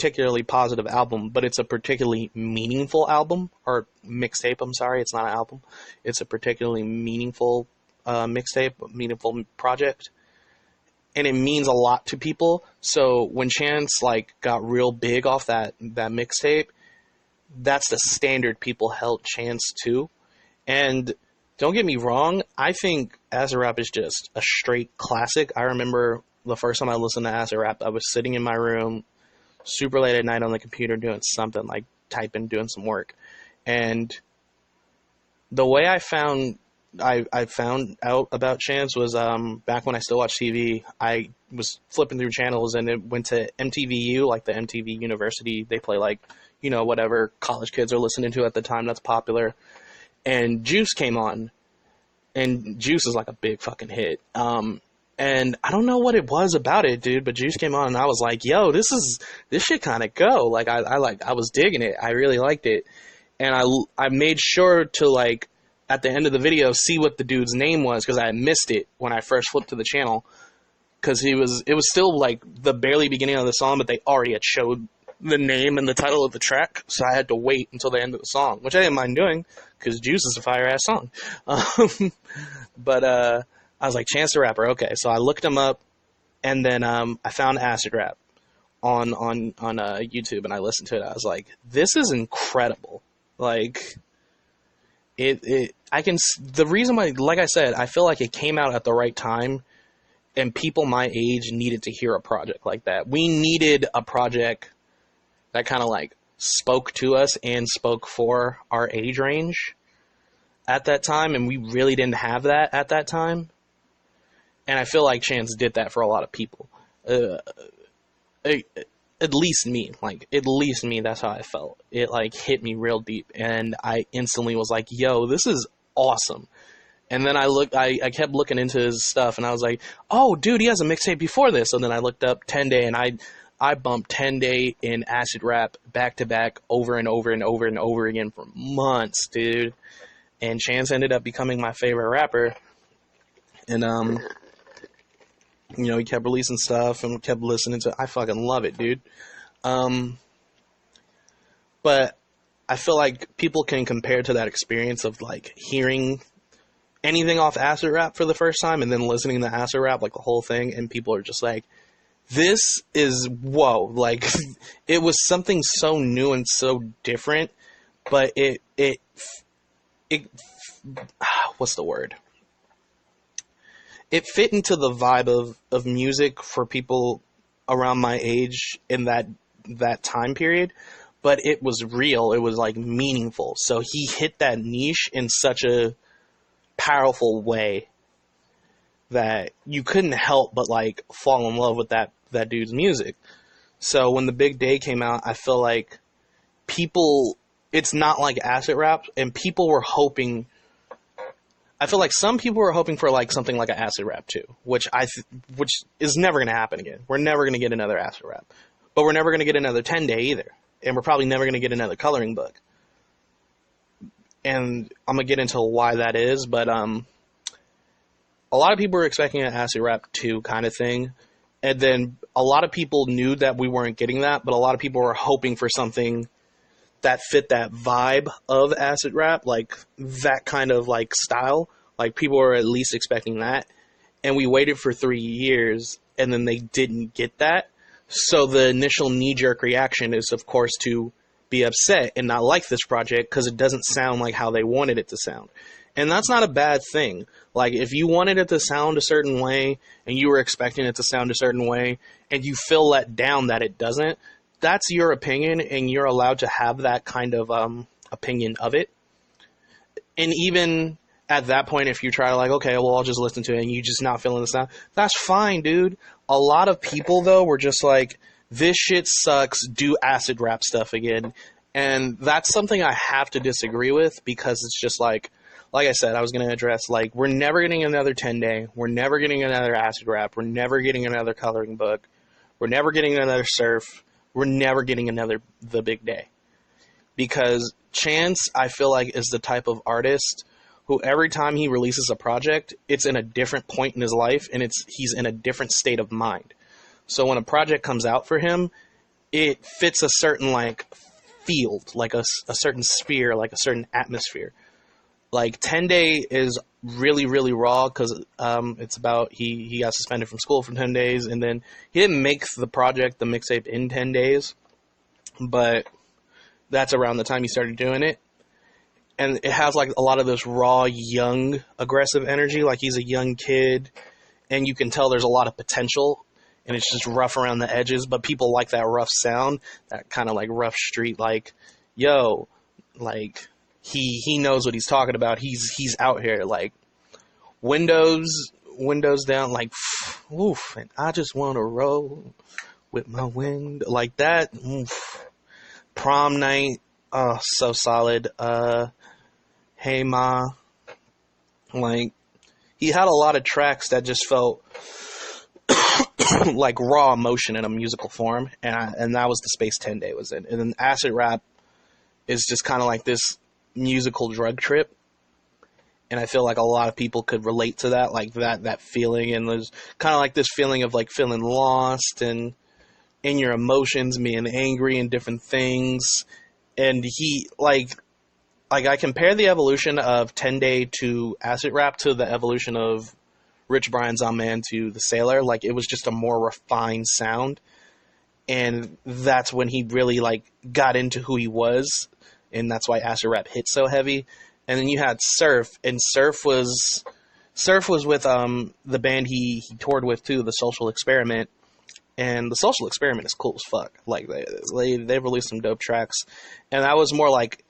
particularly positive album, but it's a particularly meaningful album, or mixtape, I'm sorry, it's not an album. It's a particularly meaningful mixtape, meaningful project. And it means a lot to people. So when Chance like got real big off that mixtape, that's the standard people held Chance to. And don't get me wrong, I think Acid Rap is just a straight classic. I remember the first time I listened to Acid Rap, I was sitting in my room super late at night on the computer doing something, like typing, doing some work. And the way I found out about Chance was back when I still watched TV. I was flipping through channels and it went to MTVU, like the MTV University. They play like, you know, whatever college kids are listening to at the time that's popular. And Juice came on. And Juice is like a big fucking hit. And I don't know what it was about it, dude, but Juice came on and I was like, yo, this shit kind of go. Like I was digging it. I really liked it. And I made sure to like, at the end of the video, see what the dude's name was, because I had missed it when I first flipped to the channel. Because it was still like the barely beginning of the song, but they already had showed the name and the title of the track, so I had to wait until the end of the song, which I didn't mind doing, because Juice is a fire-ass song. But I was like, Chance the Rapper, okay. So I looked him up, and then I found Acid Rap on YouTube, and I listened to it. I was like, this is incredible. Like, the reason why, like I said, I feel like it came out at the right time, and people my age needed to hear a project like that. We needed a project that kind of like spoke to us and spoke for our age range at that time, and we really didn't have that at that time. And I feel like Chance did that for a lot of people. At least me, that's how I felt. It like hit me real deep, and I instantly was like, yo, this is awesome. And then I kept looking into his stuff, and I was like, oh, dude, he has a mixtape before this. And then I looked up 10-Day, and I bumped 10-Day in Acid Rap back to back over and over and over and over again for months, dude. And Chance ended up becoming my favorite rapper. And you know, he kept releasing stuff and kept listening to it. I fucking love it, dude. But I feel like people can compare to that experience of like hearing anything off Acid Rap for the first time and then listening to Acid Rap, like the whole thing, and people are just like, this is, whoa, like, it was something so new and so different, but it what's the word? It fit into the vibe of music for people around my age in that time period, but it was real. It was like meaningful. So he hit that niche in such a powerful way that you couldn't help but like fall in love with that dude's music. So when The Big Day came out, I feel like people, it's not like Acid Rap, and people were hoping, I feel like some people were hoping for like something like an Acid Rap too, which is never going to happen again. We're never going to get another Acid Rap, but we're never going to get another 10-Day either. And we're probably never going to get another Coloring Book. And I'm going to get into why that is, but a lot of people were expecting an Acid Rap 2 kind of thing. And then a lot of people knew that we weren't getting that, but a lot of people were hoping for something that fit that vibe of Acid Rap, like that kind of like style. Like people were at least expecting that. And we waited for 3 years, and then they didn't get that. So the initial knee-jerk reaction is, of course, to be upset and not like this project because it doesn't sound like how they wanted it to sound. And that's not a bad thing. Like, if you wanted it to sound a certain way and you were expecting it to sound a certain way and you feel let down that it doesn't, that's your opinion, and you're allowed to have that kind of opinion of it. And even at that point, if you try to like, okay, well, I'll just listen to it and you just not feeling the sound, that's fine, dude. A lot of people, though, were just like, this shit sucks, do Acid Rap stuff again. And that's something I have to disagree with, because it's just like I said, I was going to address, like, we're never getting another 10-Day. We're never getting another Acid Rap. We're never getting another Coloring Book. We're never getting another Surf. We're never getting another The Big Day. Because Chance, I feel like, is the type of artist who every time he releases a project, it's in a different point in his life, and he's in a different state of mind. So when a project comes out for him, it fits a certain like field, like a certain sphere, like a certain atmosphere. Like 10 Day is really, really raw because it's about he got suspended from school for 10 days, and then he didn't make the mixtape in 10 days, but that's around the time he started doing it. And it has like a lot of this raw, young, aggressive energy, like he's a young kid, and you can tell there's a lot of potential, and it's just rough around the edges, but people like that rough sound, that kind of like rough street, like, yo, like, he knows what he's talking about, he's out here, like, windows down, like, oof, and I just want to roll with my wind, like that, oof. Prom night, oh, so solid, Hey Ma, like, he had a lot of tracks that just felt like raw emotion in a musical form, and that was the space 10 Day was in. And then acid rap is just kind of like this musical drug trip, and I feel like a lot of people could relate to that, like that feeling, and there's kind of like this feeling of like feeling lost and in your emotions, being angry and different things. And he like I compare the evolution of 10 Day to acid rap to the evolution of Rich Brian's On Man to the Sailor. Like, it was just a more refined sound, and that's when he really like got into who he was, and that's why acid rap hit so heavy. And then you had Surf, and Surf was with the band he toured with too, The Social Experiment, and The Social Experiment is cool as fuck. Like, they released some dope tracks, and that was more like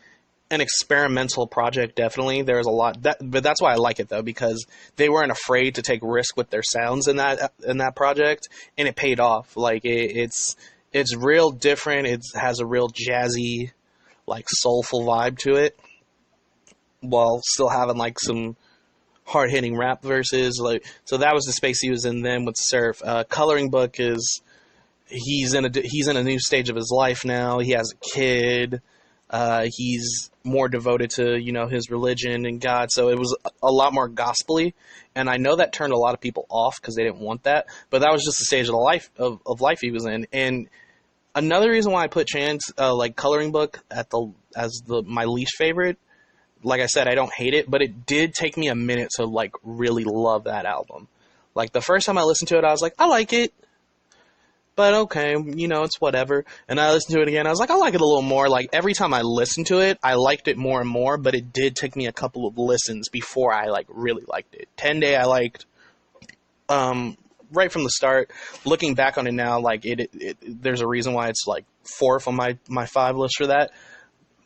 an experimental project. Definitely there was a lot but that's why I like it though, because they weren't afraid to take risk with their sounds in that project, and it paid off. Like, it's real different. It has a real jazzy, like, soulful vibe to it, while still having like some hard-hitting rap verses. Like, so that was the space he was in then with Surf. Coloring Book is he's in a new stage of his life now. He has a kid. He's more devoted to, you know, his religion and God, so it was a lot more gospel-y, and I know that turned a lot of people off because they didn't want that, but that was just the stage of life he was in. And another reason why I put Chance, like Coloring Book, as my least favorite, like I said, I don't hate it, but it did take me a minute to like really love that album. Like, the first time I listened to it, I was like, I like it, but okay, you know, it's whatever. And I listened to it again, I was like, I like it a little more. Like, every time I listened to it, I liked it more and more, but it did take me a couple of listens before I, like, really liked it. 10 Day I liked right from the start. Looking back on it now, like, there's a reason why it's, like, 4th on my 5 list for that.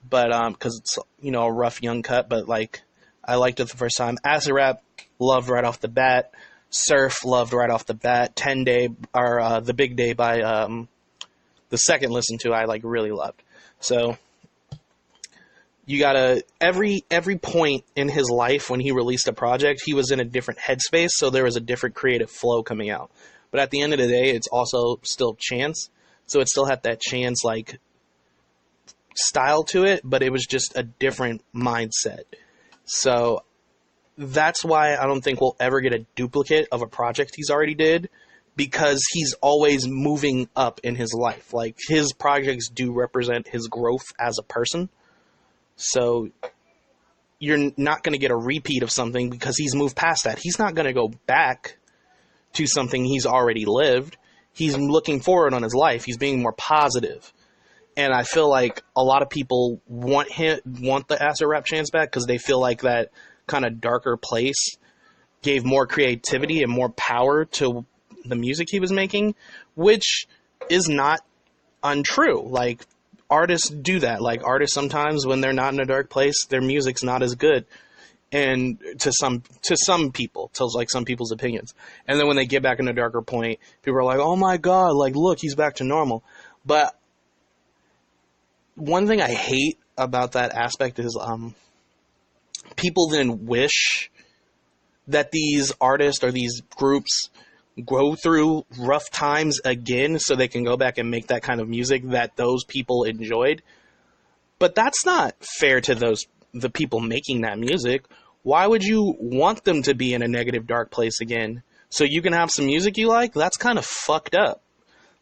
But, because it's, you know, a rough young cut, but, like, I liked it the first time. Acid Rap, loved right off the bat. Surf, loved right off the bat. 10 Day, or The Big Day by the second listen to, I like really loved. So you gotta every point in his life when he released a project, he was in a different headspace, so there was a different creative flow coming out. But at the end of the day, it's also still Chance, so it still had that Chance like style to it, but it was just a different mindset. So that's why I don't think we'll ever get a duplicate of a project he's already did, because he's always moving up in his life. Like, his projects do represent his growth as a person. So you're not going to get a repeat of something because he's moved past that. He's not going to go back to something he's already lived. He's looking forward on his life. He's being more positive. And I feel like a lot of people want the acid rap Chance back because they feel like that kind of darker place gave more creativity and more power to the music he was making, which is not untrue. Like, artists do that. Like, artists sometimes, when they're not in a dark place, their music's not as good, and to some people, tells like some people's opinions. And then when they get back in a darker point, people are like, oh my god, like, look, he's back to normal. But one thing I hate about that aspect is people then wish that these artists or these groups go through rough times again so they can go back and make that kind of music that those people enjoyed. But that's not fair to the people making that music. Why would you want them to be in a negative, dark place again so you can have some music you like? That's kind of fucked up.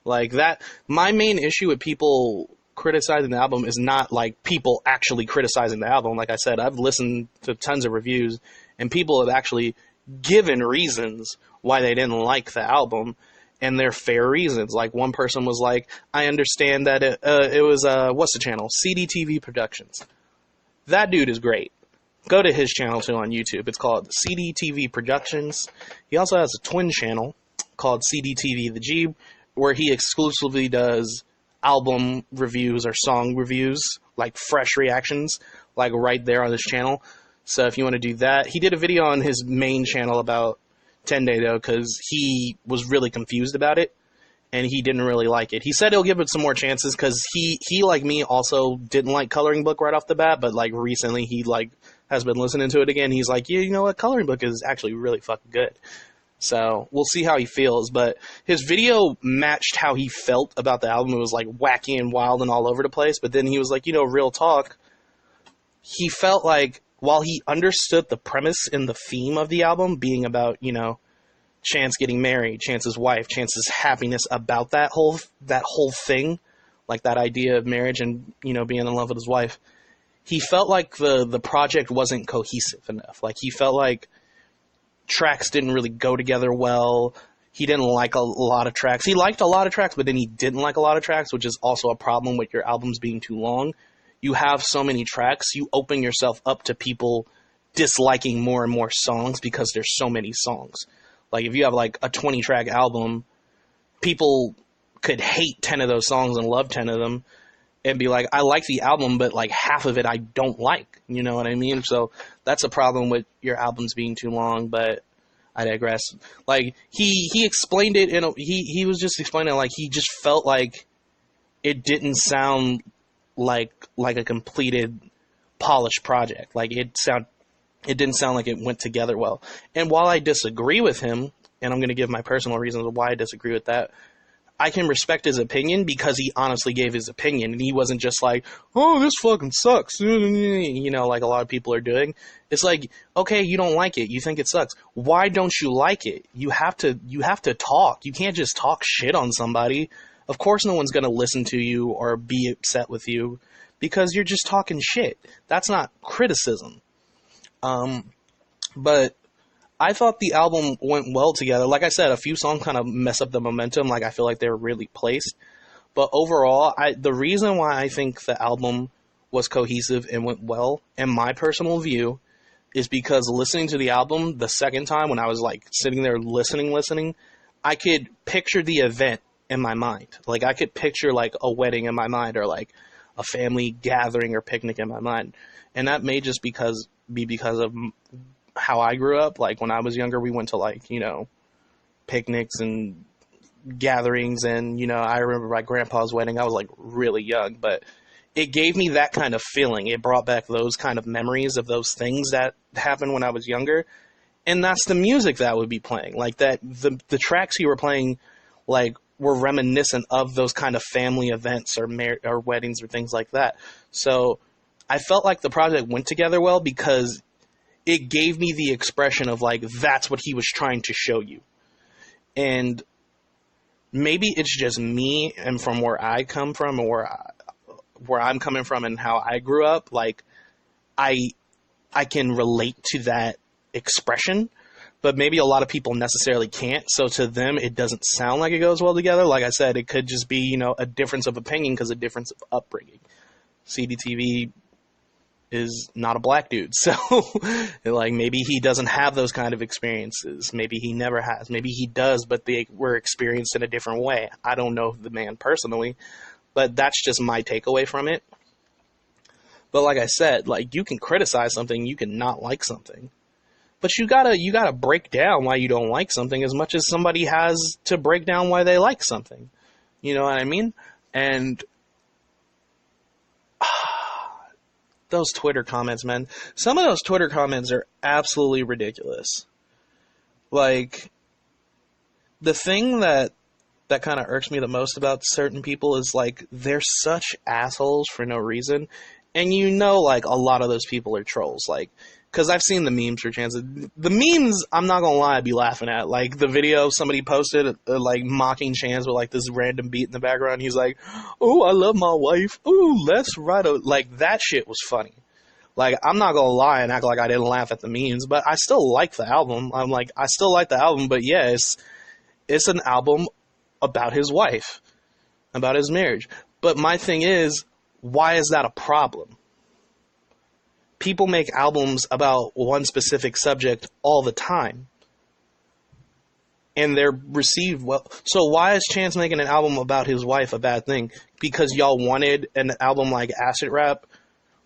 Like that, my main issue with people criticizing the album is not like people actually criticizing the album. Like I said, I've listened to tons of reviews and people have actually given reasons why they didn't like the album, and they're fair reasons. Like one person was like, I understand that it was, what's the channel? CDTV Productions. That dude is great. Go to his channel too on YouTube. It's called CDTV Productions. He also has a twin channel called CDTV The G, where he exclusively does album reviews or song reviews, like fresh reactions, like right there on his channel. So if you want to do that, he did a video on his main channel about 10 Day though, because he was really confused about it and he didn't really like it. He said he'll give it some more chances because he like me also didn't like Coloring Book right off the bat, but like recently he like has been listening to it again. He's like, yeah, you know what, Coloring Book is actually really fucking good. So we'll see how he feels, but his video matched how he felt about the album. It was like wacky and wild and all over the place, but then he was like, you know, real talk, he felt like while he understood the premise and the theme of the album being about, you know, Chance getting married, Chance's wife, Chance's happiness about that whole thing, like that idea of marriage and, you know, being in love with his wife, he felt like the project wasn't cohesive enough. Like he felt like tracks didn't really go together well. He didn't like a lot of tracks. He liked a lot of tracks, but then he didn't like a lot of tracks, which is also a problem with your albums being too long. You have so many tracks, you open yourself up to people disliking more and more songs because there's so many songs. Like if you have like a 20-track album, people could hate 10 of those songs and love 10 of them and be like, I like the album, but like half of it I don't like. You know what I mean? So that's a problem with your albums being too long, but I digress. Like he explained it he was just explaining like he just felt like it didn't sound like a completed polished project. Like it didn't sound like it went together well. And while I disagree with him, and I'm going to give my personal reasons why I disagree with that, I can respect his opinion because he honestly gave his opinion and he wasn't just like, oh, this fucking sucks, you know, like a lot of people are doing. It's like, okay, you don't like it, you think it sucks, why don't you like it? You have to talk. You can't just talk shit on somebody. Of course no one's going to listen to you or be upset with you because you're just talking shit. That's not criticism. But I thought the album went well together. Like I said, a few songs kind of mess up the momentum. Like I feel like they were really placed. But overall, the reason why I think the album was cohesive and went well, in my personal view, is because listening to the album the second time when I was like sitting there listening, I could picture the event in my mind. Like I could picture like a wedding in my mind or like a family gathering or picnic in my mind. And that may just be because of how I grew up. Like when I was younger, we went to like, you know, picnics and gatherings, and, you know, I remember my grandpa's wedding. I was like really young, but it gave me that kind of feeling. It brought back those kind of memories of those things that happened when I was younger. And that's the music that would be playing. Like that, the tracks you were playing, like, were reminiscent of those kind of family events or weddings or things like that. So I felt like the project went together well because it gave me the expression of like, that's what he was trying to show you. And maybe it's just me and from where I come from or where I'm coming from and how I grew up. Like I can relate to that expression, but maybe a lot of people necessarily can't. So to them, it doesn't sound like it goes well together. Like I said, it could just be, you know, a difference of opinion because a difference of upbringing. CDTV is not a black dude. So like maybe he doesn't have those kind of experiences. Maybe he never has. Maybe he does, but they were experienced in a different way. I don't know the man personally, but that's just my takeaway from it. But like I said, like you can criticize something, you can not like something. But you gotta break down why you don't like something as much as somebody has to break down why they like something. You know what I mean? And those Twitter comments, man. Some of those Twitter comments are absolutely ridiculous. Like, the thing that kind of irks me the most about certain people is, like, they're such assholes for no reason. And you know, like, a lot of those people are trolls. Like, because I've seen the memes for Chance. The memes, I'm not gonna lie, I'd be laughing at. Like, the video somebody posted, like, mocking Chance with, like, this random beat in the background. He's like, oh, I love my wife. Ooh, let's ride a... Like, that shit was funny. Like, I'm not gonna lie and act like I didn't laugh at the memes, but I still like the album. I'm like, I still like the album, but yeah, it's an album about his wife, about his marriage. But my thing is, why is that a problem? People make albums about one specific subject all the time. And they're received well. So why is Chance making an album about his wife a bad thing? Because y'all wanted an album like Acid Rap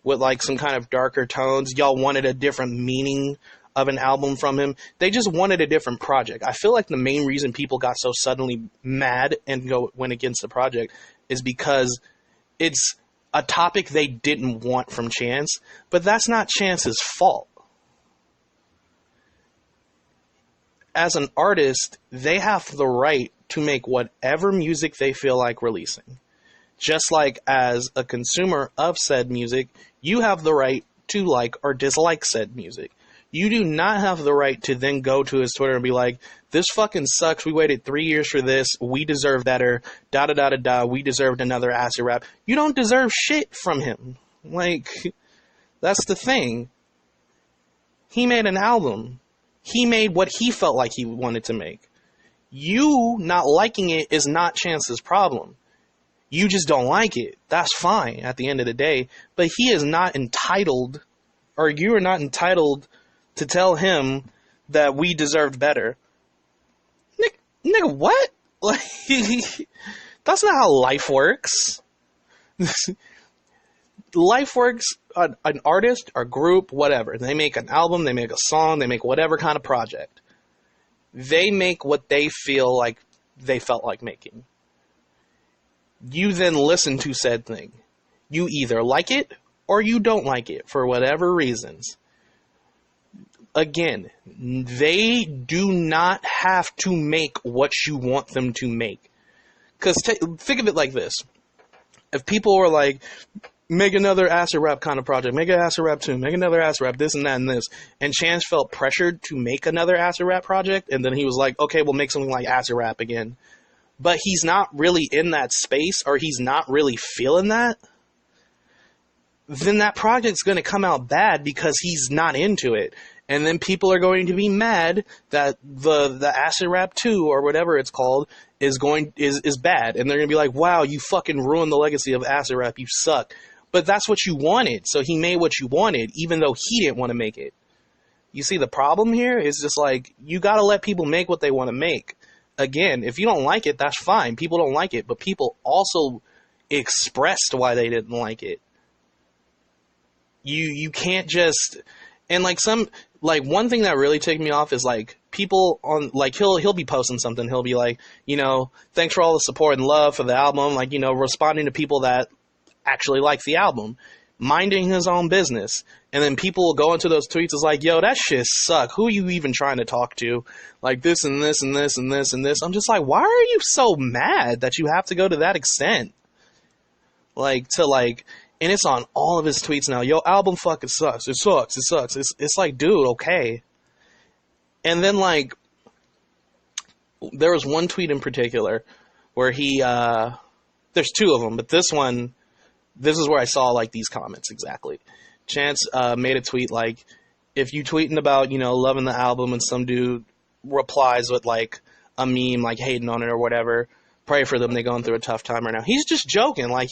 with like some kind of darker tones. Y'all wanted a different meaning of an album from him. They just wanted a different project. I feel like the main reason people got so suddenly mad and went against the project is because it's a topic they didn't want from Chance, but that's not Chance's fault. As an artist, they have the right to make whatever music they feel like releasing. Just like as a consumer of said music, you have the right to like or dislike said music. You do not have the right to then go to his Twitter and be like, this fucking sucks, we waited 3 years for this, we deserve better, da-da-da-da-da, we deserved another Acid Rap. You don't deserve shit from him. Like, that's the thing. He made an album. He made what he felt like he wanted to make. You not liking it is not Chance's problem. You just don't like it. That's fine at the end of the day. But he is not entitled, or you are not entitled to tell him that we deserved better. Nigga, what? Like, that's not how life works. Life works, an artist or group, whatever. They make an album, they make a song, they make whatever kind of project. They make what they feel like they felt like making. You then listen to said thing. You either like it or you don't like it for whatever reasons. Again, they do not have to make what you want them to make. Because think of it like this. If people were like, make another Acid Rap kind of project, make an Acid Rap 2, make another Acid Rap, this and that and this, and Chance felt pressured to make another Acid Rap project, and then he was like, okay, we'll make something like Acid Rap again. But he's not really in that space, or he's not really feeling that, then that project's going to come out bad because he's not into it. And then people are going to be mad that the Acid Rap 2 or whatever it's called is bad. And they're going to be like, wow, you fucking ruined the legacy of Acid Rap. You suck. But that's what you wanted. So he made what you wanted, even though he didn't want to make it. You see, the problem here is just like, you got to let people make what they want to make. Again, if you don't like it, that's fine. People don't like it. But people also expressed why they didn't like it. You can't just... And one thing that really ticked me off is like people on, like, he'll be posting something. He'll be like, thanks for all the support and love for the album. Like, responding to people that actually like the album, minding his own business. And then people will go into those tweets. It's like, yo, that shit suck. Who are you even trying to talk to? Like this and this and this and this and this. I'm just like, why are you so mad that you have to go to that extent? And it's on all of his tweets now. Yo, album fucking sucks. It sucks. It sucks. It's like, dude, okay. And then, like, there was one tweet in particular where he, there's two of them, but this is where I saw, like, these comments exactly. Chance made a tweet, like, if you tweeting about, loving the album and some dude replies with, like, a meme, like, hating on it or whatever, pray for them. They're going through a tough time right now. He's just joking. Like,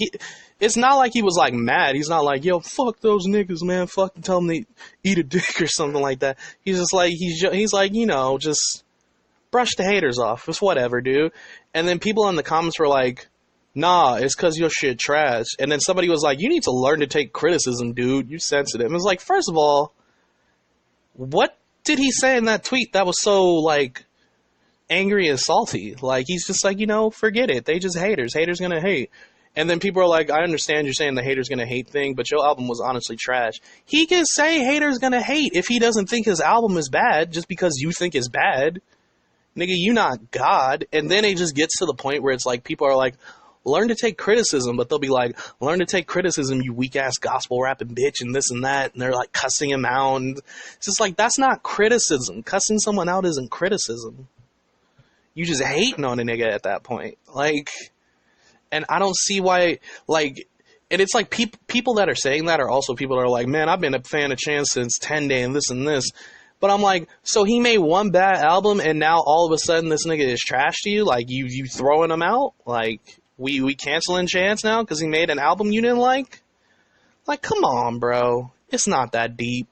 it's not like he was, like, mad. He's not like, yo, fuck those niggas, man. Fucking tell them to eat a dick or something like that. He's just like, he's like, just brush the haters off. It's whatever, dude. And then people in the comments were like, nah, it's because your shit trash. And then somebody was like, you need to learn to take criticism, dude. You sensitive. And it's like, first of all, what did he say in that tweet that was so, like, angry and salty? Like, he's just like, forget it. They just haters. Haters gonna hate. And then people are like, I understand you're saying the haters gonna hate thing, but your album was honestly trash. He can say haters gonna hate if he doesn't think his album is bad just because you think it's bad. Nigga, you not God. And then it just gets to the point where it's like, people are like, learn to take criticism, but they'll be like, learn to take criticism, you weak-ass gospel rapping bitch, and this and that, and they're like cussing him out, and it's just like, that's not criticism. Cussing someone out isn't criticism. You just hating on a nigga at that point. Like, and I don't see why, like, and it's like people that are saying that are also people that are like, man, I've been a fan of Chance since 10 Day and this and this. But I'm like, so he made one bad album and now all of a sudden this nigga is trash to you? Like, you throwing him out? Like, we canceling Chance now because he made an album you didn't like? Like, come on, bro. It's not that deep.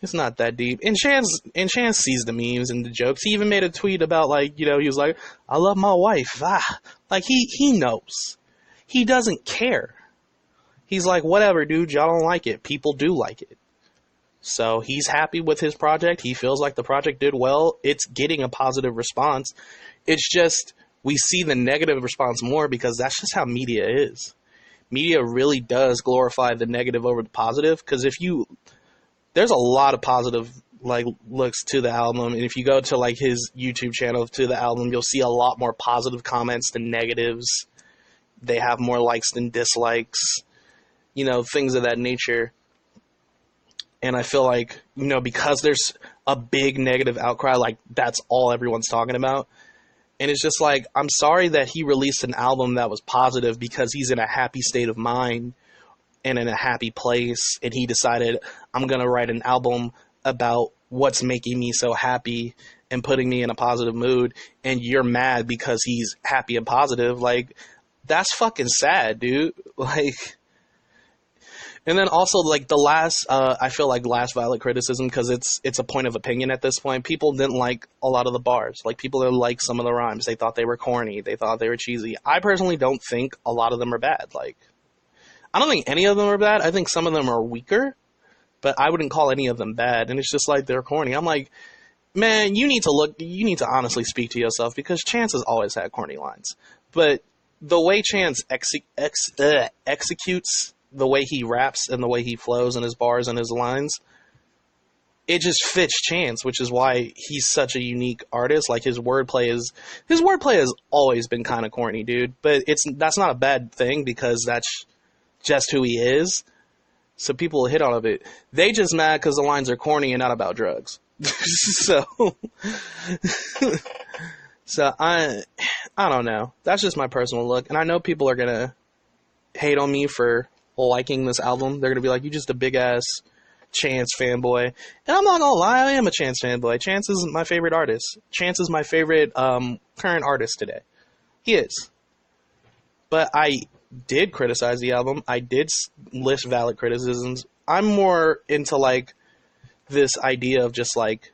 It's not that deep. And Chance sees the memes and the jokes. He even made a tweet about, like, you know, he was like, I love my wife. Like, he knows. He doesn't care. He's like, whatever, dude, y'all don't like it. People do like it. So he's happy with his project. He feels like the project did well. It's getting a positive response. It's just, we see the negative response more because that's just how media is. Media really does glorify the negative over the positive, because there's a lot of positive, like, looks to the album, and if you go to, like, his YouTube channel to the album, you'll see a lot more positive comments than negatives. They have more likes than dislikes, you know, things of that nature. And I feel like, you know, because there's a big negative outcry, like, that's all everyone's talking about. And it's just like, I'm sorry that he released an album that was positive because he's in a happy state of mind and in a happy place. And he decided, I'm going to write an album about what's making me so happy and putting me in a positive mood. And you're mad because he's happy and positive. Like, that's fucking sad, dude. Like, and then also, like, the last, I feel like last valid criticism, because it's a point of opinion at this point. People didn't like a lot of the bars. Like, people didn't like some of the rhymes. They thought they were corny. They thought they were cheesy. I personally don't think a lot of them are bad. Like, I don't think any of them are bad. I think some of them are weaker, but I wouldn't call any of them bad. And it's just like, they're corny. I'm like, man, you need to honestly speak to yourself, because Chance has always had corny lines. But the way Chance executes, the way he raps and the way he flows in his bars and his lines, it just fits Chance, which is why he's such a unique artist. Like, his wordplay has always been kind of corny, dude. But that's not a bad thing, because that's just who he is. So people hit on it. They just mad because the lines are corny and not about drugs. So I don't know. That's just my personal look. And I know people are gonna hate on me for liking this album. They're gonna be like, you just a big ass Chance fanboy. And I'm not gonna lie, I am a Chance fanboy. Chance is my favorite artist. Chance is my favorite current artist today. He is. But I did criticize the album. I did list valid criticisms. I'm more into, like, this idea of just, like,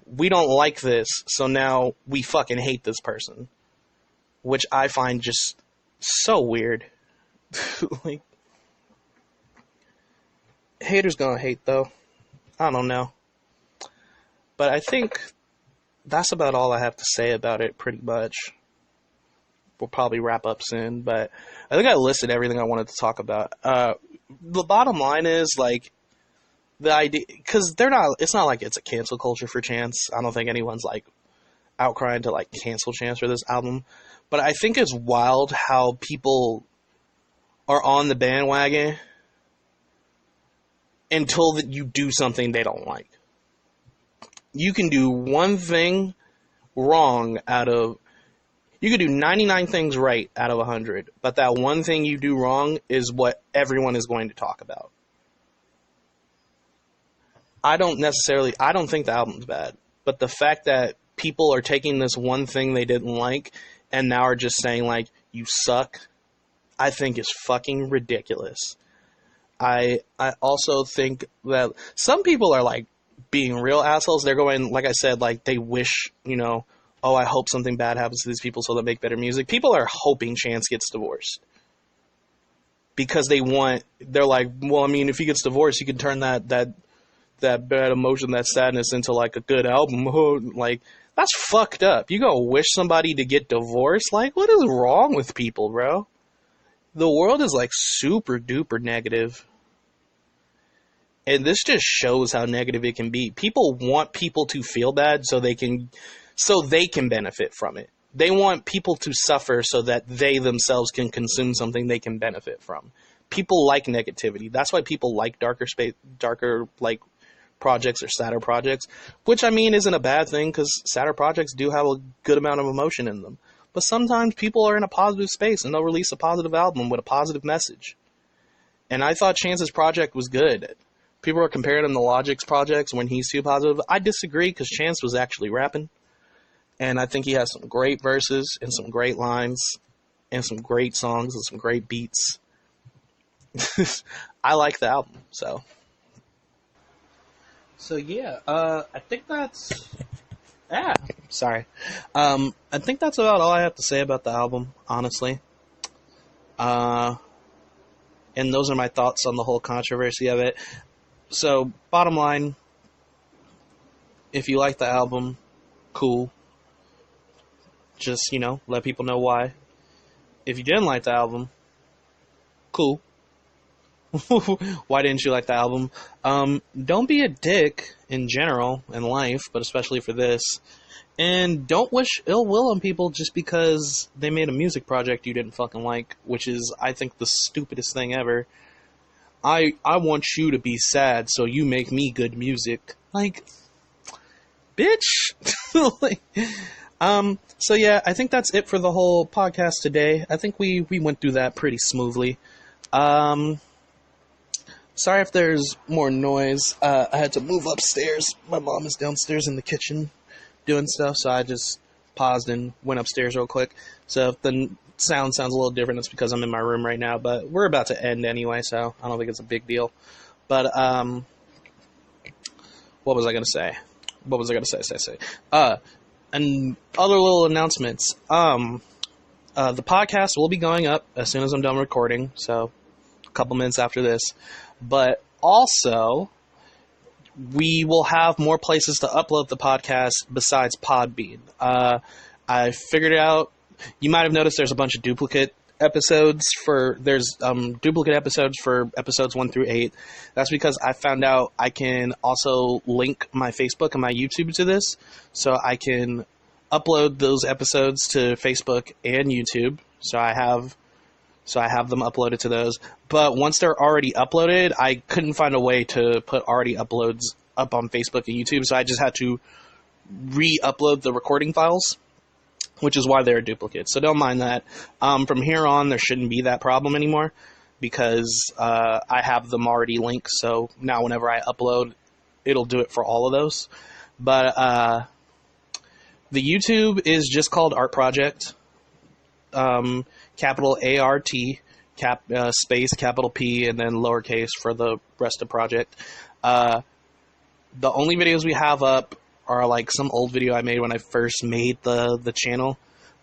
we don't like this, so now we fucking hate this person. Which I find just so weird. Like, haters gonna hate, though. I don't know. But I think that's about all I have to say about it, pretty much. We'll probably wrap up soon, but I think I listed everything I wanted to talk about. The bottom line is, like, the idea, because it's not like it's a cancel culture for Chance. I don't think anyone's, like, outcrying to, like, cancel Chance for this album. But I think it's wild how people are on the bandwagon until that you do something they don't like. You can do one thing wrong you could do 99 things right out of 100, but that one thing you do wrong is what everyone is going to talk about. I don't think the album's bad, but the fact that people are taking this one thing they didn't like and now are just saying, like, you suck, I think is fucking ridiculous. I also think that some people are, like, being real assholes. They're going, like I said, like, they wish, you know, oh, I hope something bad happens to these people so they'll make better music. People are hoping Chance gets divorced. Because they're like, well, I mean, if he gets divorced, he can turn that bad emotion, that sadness into, like, a good album. Like, that's fucked up. You go wish somebody to get divorced? Like, what is wrong with people, bro? The world is, like, super duper negative. And this just shows how negative it can be. People want people to feel bad so they can benefit from it. They want people to suffer so that they themselves can consume something they can benefit from. People like negativity. That's why people like darker like projects or sadder projects, which I mean isn't a bad thing because sadder projects do have a good amount of emotion in them. But sometimes people are in a positive space and they'll release a positive album with a positive message. And I thought Chance's project was good. People are comparing him to Logic's projects when he's too positive. I disagree because Chance was actually rapping. And I think he has some great verses and some great lines and some great songs and some great beats. I like the album, so yeah, I think that's sorry. I think that's about all I have to say about the album, honestly. And those are my thoughts on the whole controversy of it. So, bottom line, if you like the album, cool. Just, let people know why. If you didn't like the album, cool. Why didn't you like the album? Don't be a dick in general in life, but especially for this. And don't wish ill will on people just because they made a music project you didn't fucking like, which is, I think, the stupidest thing ever. I want you to be sad, so you make me good music. Like, bitch! So yeah, I think that's it for the whole podcast today. I think we went through that pretty smoothly. Sorry if there's more noise. I had to move upstairs. My mom is downstairs in the kitchen doing stuff, so I just paused and went upstairs real quick. So if the sound sounds a little different, it's because I'm in my room right now, but we're about to end anyway, so I don't think it's a big deal. But, what was I going to say? And other little announcements. The podcast will be going up as soon as I'm done recording, so a couple minutes after this. But also, we will have more places to upload the podcast besides Podbean. I figured it out. You might have noticed there's a bunch of duplicate episodes for episodes 1 through 8. That's because I found out I can also link my Facebook and my YouTube to this, so I can upload those episodes to Facebook and YouTube. So I have them uploaded to those. But once they're already uploaded, I couldn't find a way to put already uploads up on Facebook and YouTube, so I just had to re-upload the recording files, which is why they're duplicates. So don't mind that. From here on, there shouldn't be that problem anymore because I have them already linked, so now whenever I upload, it'll do it for all of those. But the YouTube is just called Art Project. Capital ART, space, capital P, and then lowercase for the rest of the project. The only videos we have up are like some old video I made when I first made the channel.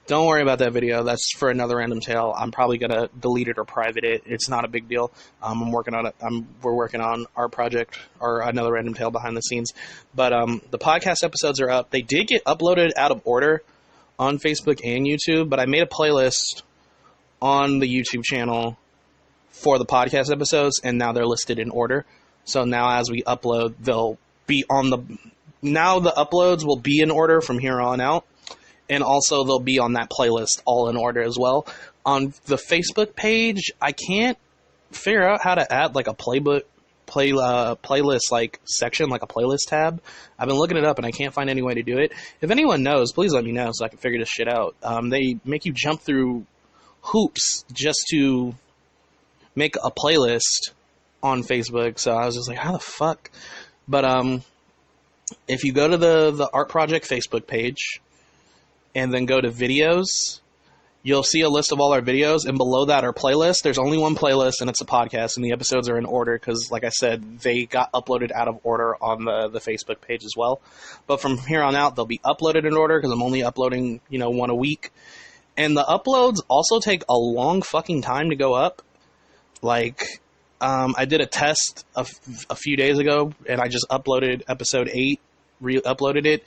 Don't worry about that video. That's for another random tale. I'm probably gonna delete it or private it. It's not a big deal. I'm working on it. We're working on our project or another random tale behind the scenes. But the podcast episodes are up. They did get uploaded out of order on Facebook and YouTube, but I made a playlist on the YouTube channel for the podcast episodes, and now they're listed in order. So now as we upload, they'll be now the uploads will be in order from here on out, and also they'll be on that playlist all in order as well. On the Facebook page, I can't figure out how to add like a playlist like section, like a playlist tab. I've been looking it up and I can't find any way to do it. If anyone knows, please let me know so I can figure this shit out. They make you jump through hoops just to make a playlist on Facebook, so I was just like, how the fuck? But if you go to the Art Project Facebook page and then go to videos, you'll see a list of all our videos, and below that are playlists. There's only one playlist, and it's a podcast, and the episodes are in order because, like I said, they got uploaded out of order on the Facebook page as well. But from here on out, they'll be uploaded in order because I'm only uploading, one a week. And the uploads also take a long fucking time to go up. Like, I did a test a few days ago, and I just uploaded episode 8, re-uploaded it,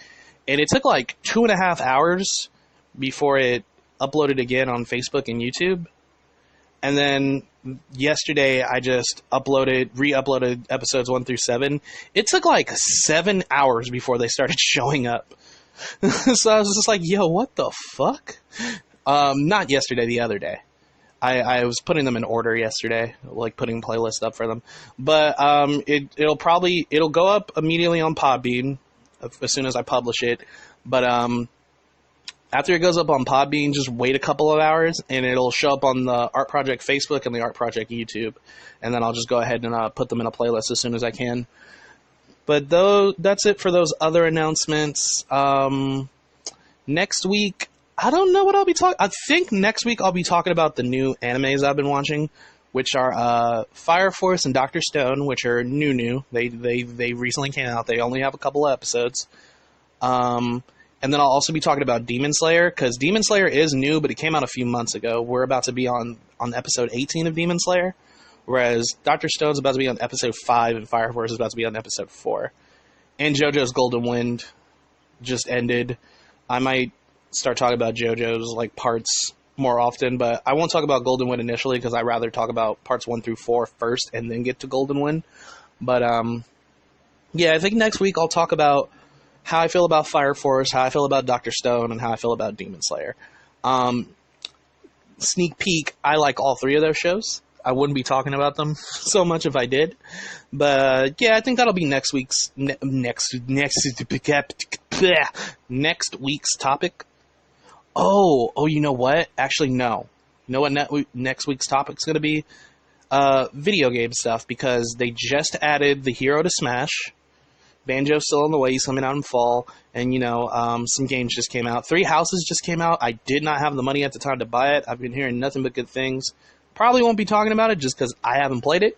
and it took like 2.5 hours before it uploaded again on Facebook and YouTube. And then yesterday I just re-uploaded episodes 1 through 7. It took like 7 hours before they started showing up. So I was just like, yo, what the fuck? Not yesterday, the other day. I was putting them in order yesterday, like putting playlists up for them. But it'll go up immediately on Podbean as soon as I publish it. But after it goes up on Podbean, just wait a couple of hours, and it'll show up on the Art Project Facebook and the Art Project YouTube. And then I'll just go ahead and put them in a playlist as soon as I can. But that's it for those other announcements. Next week, I don't know what I'll be talking. I think next week I'll be talking about the new animes I've been watching, which are Fire Force and Dr. Stone, which are new. They recently came out. They only have a couple of episodes. And then I'll also be talking about Demon Slayer, because Demon Slayer is new, but it came out a few months ago. We're about to be on episode 18 of Demon Slayer, whereas Dr. Stone's about to be on episode 5, and Fire Force is about to be on episode 4. And JoJo's Golden Wind just ended. I might start talking about JoJo's like parts more often, but I won't talk about Golden Wind initially because I'd rather talk about parts 1 through 4 first and then get to Golden Wind. But yeah, I think next week I'll talk about how I feel about Fire Force, how I feel about Dr. Stone, and how I feel about Demon Slayer. Sneak peek, I like all 3 of those shows. I wouldn't be talking about them so much if I did. But yeah, I think that'll be next week's topic. Oh, you know what? Actually, no. You know what next week's topic's going to be? Video game stuff, because they just added the hero to Smash. Banjo's still on the way. He's coming out in fall. And, some games just came out. 3 Houses just came out. I did not have the money at the time to buy it. I've been hearing nothing but good things. Probably won't be talking about it just because I haven't played it.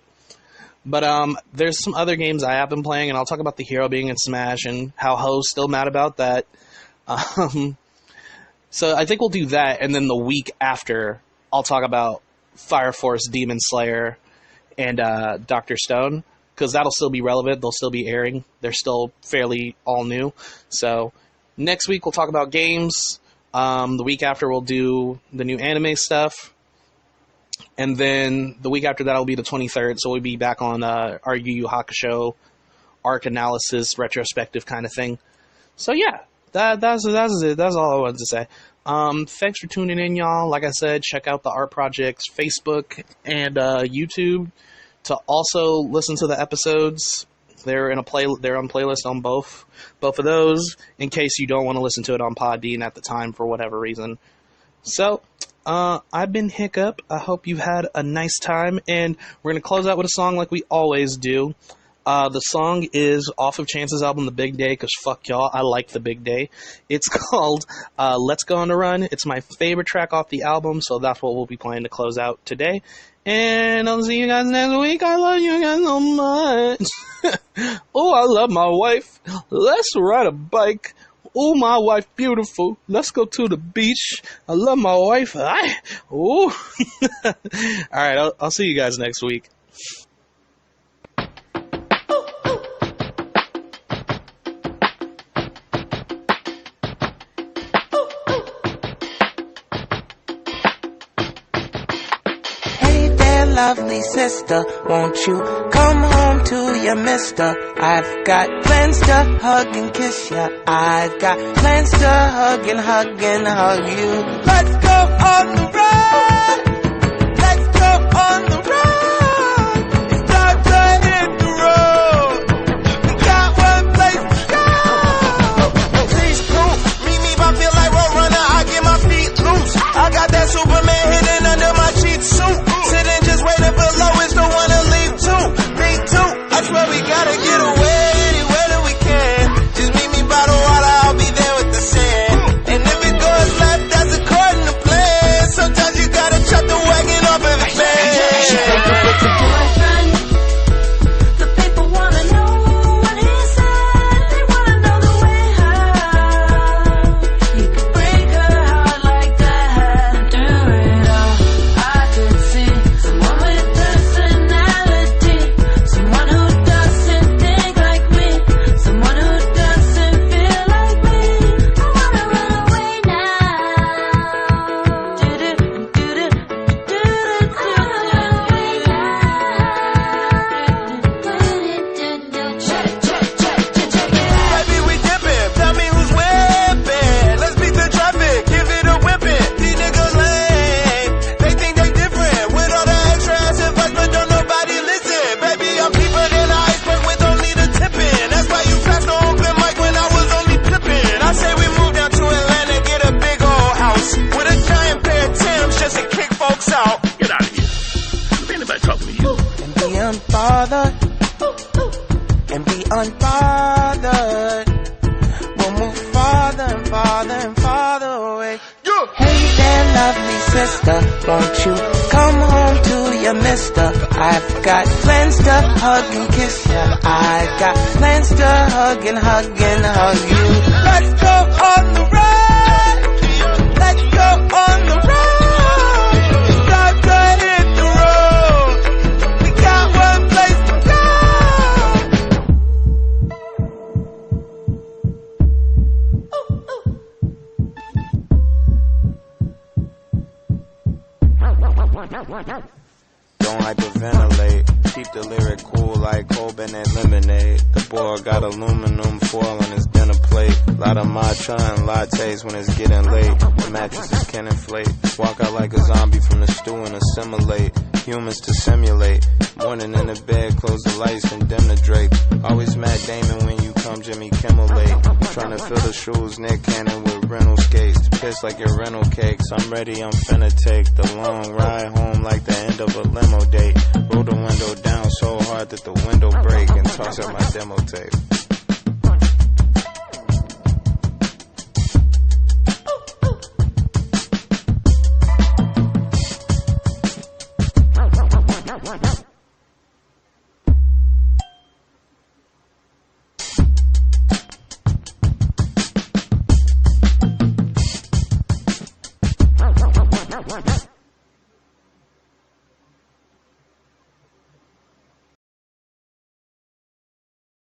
But there's some other games I have been playing, and I'll talk about the hero being in Smash and how Ho's still mad about that. So I think we'll do that, and then the week after, I'll talk about Fire Force, Demon Slayer, and Dr. Stone, because that'll still be relevant. They'll still be airing. They're still fairly all new. So next week we'll talk about games. The week after we'll do the new anime stuff. And then the week after that will be the 23rd, so we'll be back on our Yu Yu Hakusho arc analysis, retrospective kind of thing. So yeah, that's it. That's all I wanted to say. Thanks for tuning in, y'all. Like I said, check out the Art Project's Facebook and YouTube to also listen to the episodes. They're on playlist on both of those, in case you don't want to listen to it on Podbean at the time for whatever reason. So I've been HiK-Upp. I hope you've had a nice time, and we're going to close out with a song like we always do. The song is off of Chance's album, The Big Day, because fuck y'all, I like The Big Day. It's called Let's Go on a Run. It's my favorite track off the album, so that's what we'll be playing to close out today. And I'll see you guys next week. I love you guys so much. Oh, I love my wife. Let's ride a bike. Oh, my wife, beautiful. Let's go to the beach. I love my wife. All right, I'll see you guys next week. Lovely sister, won't you come home to your mister? I've got plans to hug and kiss ya. I've got plans to hug and hug you. Let's go on the run. Let's go on the run. It's time to hit the road. We got one place to go. Please proof, meet me if I feel like road runner. I get my feet loose. I got that Superman hidden under my cheat suit. Sitting just waiting for Lois to wanna leave too. Me too. I swear we gotta get away anywhere that we can. Just meet me by the water, I'll be there with the sand. And if it goes left, that's according to plan. Sometimes you gotta unbothered. We'll move farther and farther and farther away. Hey there, lovely sister, won't you come home to your mister? I've got plans to hug and kiss ya. I've got plans to hug and hug you. Let's go on the road. Let's go on the road. It's time to hit the road. We got one place to go. Don't hyperventilate, keep the lyric cool like Corbin and lemonade. The boy got aluminum foil on his dinner plate. Lot of matcha and lattes when it's getting late. The mattresses can inflate. Walk out like a zombie from the stew and assimilate. Humans to simulate. Morning in the bed, close the lights and dim the drape. Always Matt Damon when you come Jimmy Kimmel late. Trying to fill the shoes, Nick Cannon with rental skates. Piss like your rental cakes. I'm ready, I'm finna take the long ride home like the end of a limo date. Roll the window down so hard that the window break and toss out my demo tape.